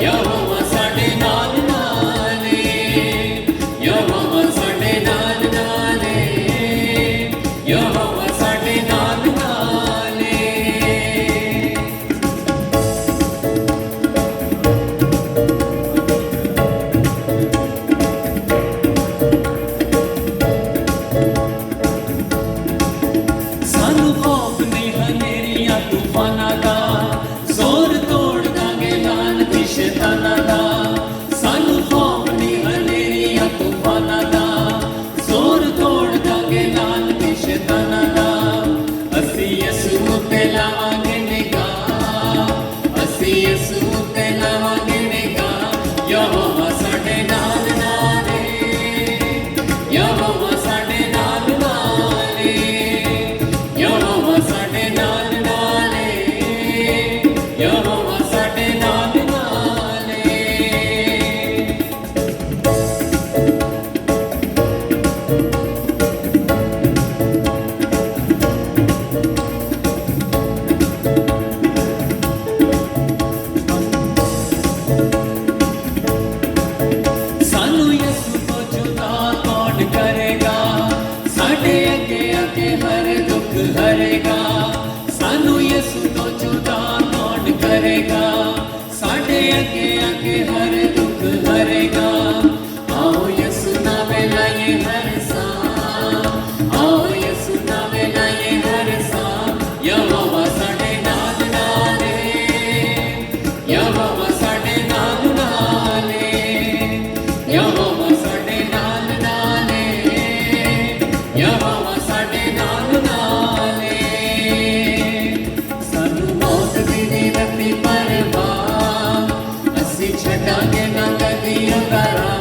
ਯਹੋਵਾ ਸਾਡੇ ਨਾਲ ਨਾਲ ਏ ਯਹੋਵਾ ਸਾਡੇ ਨਾਲ ਨਾਲ ਏ ਯਹੋਵਾ ਸਾਡੇ ਨਾਲ ਨਾਲ ਏ ਸਾਨੂੰ ਖੌਫ ਨਹੀਂ ਹਨੇਰੀਆਂ ਤੂਫਾਨਾਂ ਦਾ ਜ਼ੋਰ ਤੋੜ ਦਾਂਗੇ ਲਾਨਤੀ ਸ਼ੈਤਾਨਾਂ ਦਾ ਸਾਨੂੰ ਖੌਫ ਨਹੀਂ ਹਨੇਰੀਆਂ ਤੂਫਾਨਾਂ ਦਾ ਜ਼ੋਰ ਤੋੜ ਦਾਂਗੇ ਲਾਨਤੀ ਸ਼ੈਤਾਨਾਂ ਦਾ ਅਸੀਂ ਯਿਸੂ ਉੱਤੇ ਲਾਵਾਂਗੇ ਨਿਗਾਹ ਅਸੀਂ ਯਿਸੂ ਉੱਤੇ ਲਾਵਾਂਗੇ ਨਿਗਾਹ ਯਹੋਵਾ ਸਾਡੇ ਨਾਲ ਨਾਲ ਏ ਯਹੋਵਾ ਸਾਡੇ ਨਾਲ ਨਾਲ ਏ ਯਹੋਵਾ ਸਾਡੇ ਨਾਲ ਨਾਲ ਏ ਯਹੋਵਾ ਸਾਡੇ ਨਾਲ ਨਾਲ ਏ ਸਾਨੂੰ ਯਿਸੂ ਤੋਂ ਜੁਦਾ ਕੌਣ ਕਰੇਗਾ ਸਾਡੇ ਅੱਗੇ ਅੱਗੇ ਹਰ ਦੁੱਖ ਹਰੇਗਾ ਸਾਨੂੰ ਯਿਸੂ ਤੋਂ ਜੁਦਾ ਕੌਣ ਕਰੇਗਾ ਸਾਡੇ ਅੱਗੇ ਅੱਗੇ ਹਰ ਦੁੱਖ ਹਰੇਗਾ ਆਓ ਯਿਸੂ ਨਾਵੇਂ ਲਾਈਏ ਹਰ ਸਾਹ ਆਓ ਯਿਸੂ ਨਾਵੇਂ ਲਾਈਏ ਹਰ ਸਾਹ ਯਹੋਵਾ ਸਾਡੇ ਨਾਲ ਨਾਲ ਏ ਯਹੋਵਾ ਸਾਡੇ ਨਾਲ ਨਾਲ ਏ ਯਹੋਵਾ ਸਾਡੇ ਨਾਲ ਨਾਲ ਏ ਯਹੋਵਾ ਸਾਡੇ ਨਾਲ ਨਾਲ ਏ ਸਾਨੂੰ ਮੌਤ ਦੀ ਨਹੀਂ ਰੱਖੀ ਪਰਵਾਹ ਅਸੀਂ ਛੱਡਾਂਗੇ ਨਾ ਕਦੀ ਉਤਾਰਾ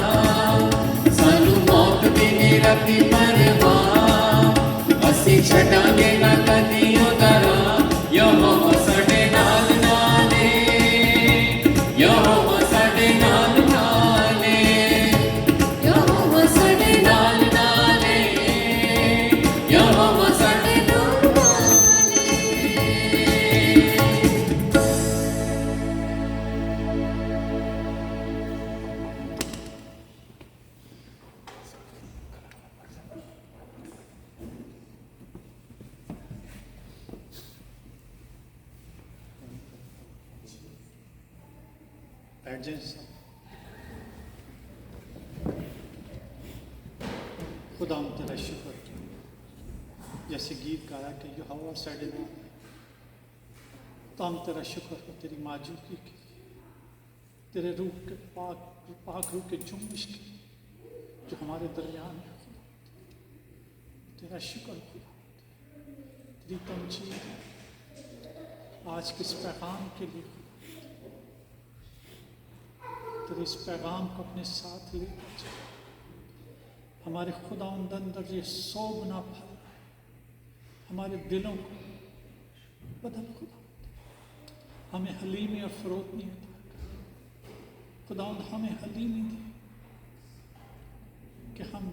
ਸਾਨੂੰ ਮੌਤ ਦੀ ਨਹੀਂ ਰੱਖੀ ਪਰਵਾਹ ਅਸੀਂ ਛੱਡਾਂਗੇ ਨਾ ਕਦੀ ਉਤਾਰਾ ਯਹੋਵਾ ਸਾਡੇ ਨਾਲ ਨਾਲ ਏ ਯਹੋਵਾ ਸਾਡੇ ਨਾਲ ਨਾਲ ਏ यहोवा साडे ਨਾਲ ਨਾਲ ਏ ਯਹੋਵਾ ਸਾਡੇ ਨਾਲ ਨਾਲ ਏ बैठ जाए सब। खुदा हम तेरा शुक्र जैसे गीत गाया कि यहोवा साडे नाल तो हम तेरा शुक्र हो तेरी मौजूदगी की तेरे रूह के पाक रूह के जुम्बिश की जो हमारे दरमियान है खुदा तेरा शुक्र खुदा तेरी तमजीद आज के इस पैगाम के लिए तेरे इस पैगाम को अपने साथ लेकर चल हमारे खुदा अंदर ये 100 गुना फल हमारे दिलों को बदल खुदा हमें हलीमी और फरोतनी अता कर खुदा हमें हलीमी दे कि हम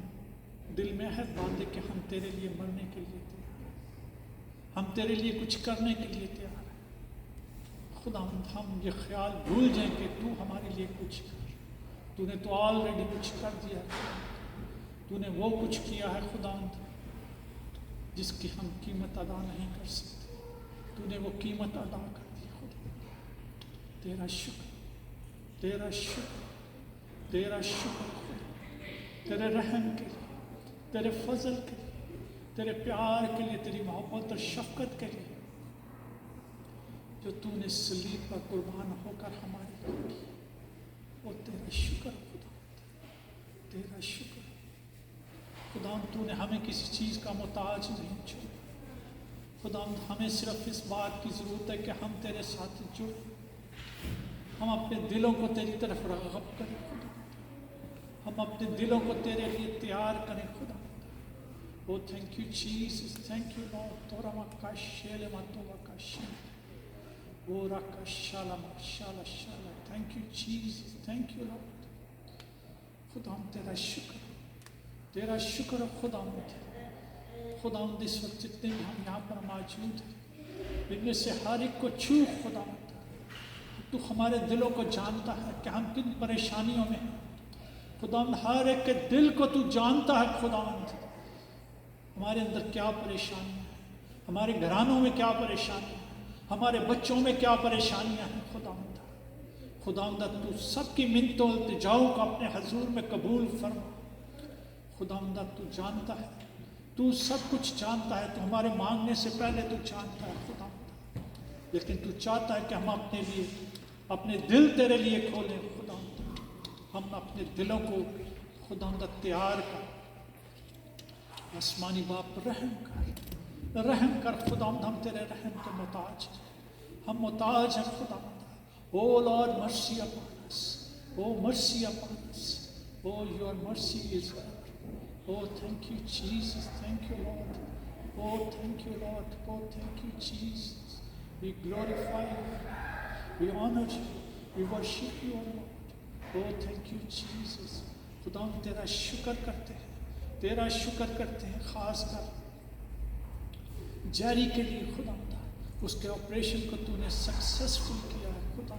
दिल में अहद बांधे कि हम तेरे लिए मरने के लिए तैयार हम तेरे लिए कुछ करने के लिए तैयार हैं खुदा हम ये ख्याल भूल जाएं कि तू हमारे लिए कुछ कर तूने तो ऑलरेडी कुछ कर दिया तूने वो कुछ किया है खुदा जिसकी हम कीमत अदा नहीं कर सकते तूने वो कीमत अदा कर दी खुदा तेरा शुक्र तेरा शुक्र तेरा शुक्र खुदा तेरे रहम के लिए तेरे फजल के लिए तेरे प्यार के लिए तेरी मोहब्बत और शफकत के लिए जो तूने सलीब पर कुर्बान होकर हमारे लिए की वो तेरा शुक्र खुदा तेरा शुक्र खुदा तूने हमें किसी चीज़ का मोहताज नहीं छोड़ा खुदा हमें सिर्फ इस बात की ज़रूरत है कि हम तेरे साथ जुड़े हम अपने दिलों को तेरी तरफ राग़ब करें खुदा हम अपने दिलों को तेरे लिए तैयार करें खुदा oh thank you Jesus thank you Lord तोरा मक्का शेले मतोवा का शेल ओ रखा शाला शाला शाला। Thank you Jesus, thank you Lord. खुदा हम तेरा शुक्र खुदा खुदा इस वक्त जितने भी हम यहाँ पर मौजूद हैं इनमें से हर एक को छू खुदा। तू हमारे दिलों को जानता है कि हम किन परेशानियों में हैं खुदा। हर एक के दिल को तू जानता है खुदा। हमारे अंदर क्या परेशानियाँ हैं, हमारे घरानों में क्या परेशानियाँ हैं, हमारे बच्चों में क्या परेशानियाँ हैं खुदा तू सबकी मिन्नतों इल्तिजाओं को अपने हजूर में कबूल फरमा। खुदा तू जानता है, तू सब कुछ जानता है, तू हमारे मांगने से पहले तू जानता है खुदा। लेकिन तू चाहता है कि हम अपने लिए अपने दिल तेरे लिए खोलें खुदा। हम अपने दिलों को खुदा तैयार कर। आसमानी बाप रहम कर खुदा। हम तेरे रहम के मोहताज हैं, हम मोहताज हैं खुदा। Oh Lord mercy upon us, oh mercy upon us, oh your mercy is oh thank you Jesus, thank you Lord, oh thank you Lord, oh thank you Jesus. We glorify you, we honour you, we worship you Lord. Oh thank you Jesus. खुदा हम तेरा शुक्र करते हैं, तेरा शुक्र करते हैं खास कर जैरी के लिए खुदा। उसके ऑपरेशन को तूने सक्सेसफुल किया है खुदा।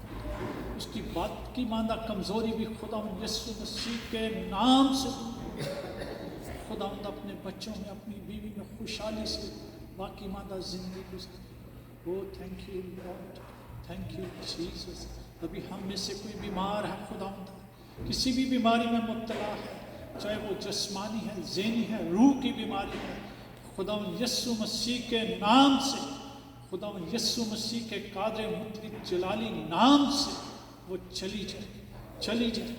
उसकी बात की मांदा कमज़ोरी भी खुदा यीशु मसीह के नाम से खुदा अपने बच्चों में अपनी बीवी में खुशहाली से बाकी मांदा जिंदगी गुजारे। Oh thank you Lord, thank you Jesus. अभी हम में से कोई बीमार है खुदा, किसी भी बीमारी में मुब्तला है, चाहे वो जिस्मानी है, ज़हनी है, रूह की बीमारी है, खुदा यीशु मसीह के नाम से, खुदा यीशु मसीह के कादर मुतलक जलाली नाम से वो चली जाए, चली जाए,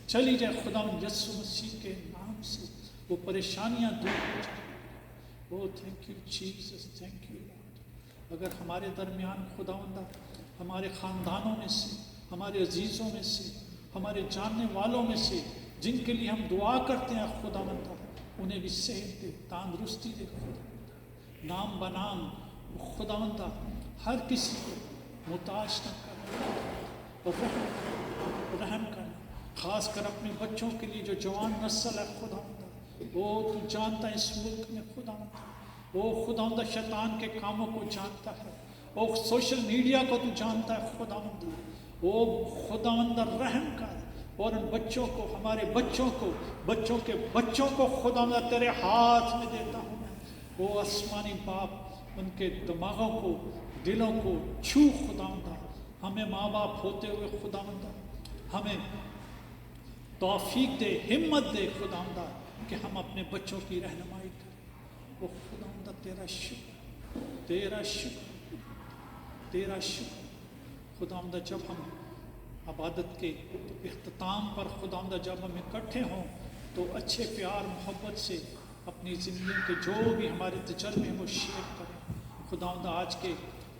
चली जाए खुदा यीशु मसीह के नाम से वो परेशानियां दूर हो जाए। Oh thank you Jesus, thank you Lord. अगर हमारे दरमियान खुदावंदा हमारे ख़ानदानों में से, हमारे अजीज़ों में से, हमारे जानने वालों में से जिनके लिए हम दुआ करते हैं खुदावंदा, उन्हें भी सेहत दे, तंदुरुस्ती दे खुदा। नाम बनाम खुदावंदा हर किसी को मुताज न कर और रहम करना। ख़ास कर अपने बच्चों के लिए जो जवान नस्ल है खुदावंदा, वो तू जानता है इस मुल्क में खुदावंदा, वो खुदावंदा शैतान के कामों को जानता है, वो सोशल मीडिया को तू जानता है खुदावंदा। वो खुदावंदा रहम कर और उन बच्चों को, हमारे बच्चों को, बच्चों के बच्चों को खुदावंदा तेरे हाथ में देता हूँ मैं। वो आसमानी बाप उनके दिमागों को, दिलों को छू खुदावंदा। हमें माँ बाप होते हुए खुदावंदा हमें तौफीक दे, हिम्मत दे खुदावंदा कि हम अपने बच्चों की रहनुमाई करें। वो खुदावंदा तेरा शुक्र, तेरा शुक्र, तेरा शुक्र खुदावंदा। जब हम इबादत के इख्तिताम पर खुदावंदा जब हम इकट्ठे हों तो अच्छे प्यार मोहब्बत से अपनी ज़िंदगी के जो भी हमारे तजर्बे हैं वो शेयर करें खुदावंदा। आज के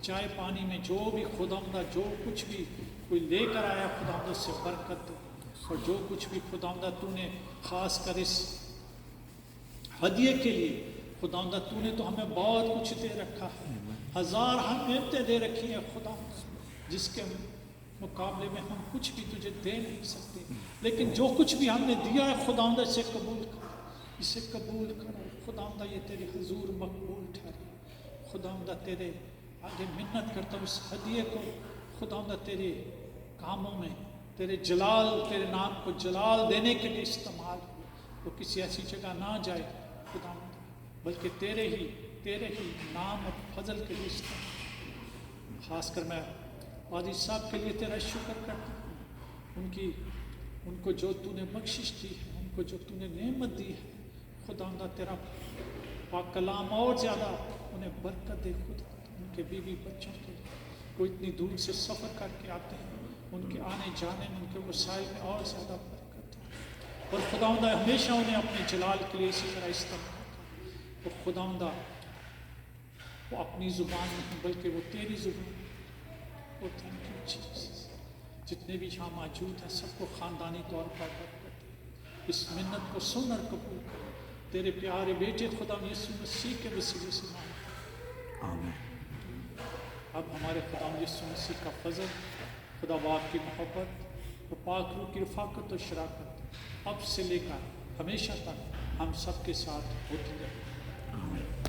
चाय पानी में जो भी खुदावंदा जो कुछ भी कोई लेकर आया खुदावंदा से बरकत दो, और जो कुछ भी खुदावंदा तूने ख़ास कर इस हदिये के लिए खुदावंदा तूने तो हमें बहुत कुछ दे रखा है, हज़ार हम नेमतें दे रखी हैं खुदावंदा, जिसके मुकाबले में हम कुछ भी तुझे दे नहीं सकते। लेकिन जो कुछ भी हमने दिया है खुदावंदा इसे कबूल कर, इसे कबूल कर खुदावंदा। ये तेरे हुजूर मकबूल ठहरे खुदावंदा। तेरे आगे मिन्नत करता हूँ इस हदिये को खुदावंदा तेरे कामों में, तेरे जलाल, तेरे नाम को जलाल देने के लिए इस्तेमाल हो। वो किसी ऐसी जगह ना जाए खुदावंदा, बल्कि तेरे ही नाम और फजल के लिए इस्तेमाल। ख़ासकर मैं वादी साहब के लिए तेरा शुक्र करता हूँ, उनको जो तूने बख्शिश दी है, उनको जो तूने नेमत दी है खुदावंदा। तेरा पाक कलाम और ज़्यादा उन्हें बरकत दे खुदा। उनके बीवी बच्चों के वो इतनी दूर से सफ़र करके आते हैं, उनके आने जाने में, उनके वसाइल में और ज़्यादा बरकत दे। और खुदावंदा हमेशा उन्हें अपने जलाल के लिए इसी तरह इस्तेमाल कर। और खुदावंदा वो अपनी ज़ुबान नहीं बल्कि वो तेरी ज़ुबान। ओ थैंक यू जीसस। जितने भी यहाँ मौजूद हैं सबको ख़ानदानी तौर पर बरकत दे। इस मिन्नत को सुन और कबूल कर। तेरे प्यारे बेटे खुदा यीशु मसीह के वसीले से मांगता हूं। आमीन। अब हमारे खुदा यीशु मसीह का फजल, खुदा बाप की मोहब्बत और पाक रूह की रफ़ाकत और शराकत अब से लेकर हमेशा तक हम सब के साथ होती रहे।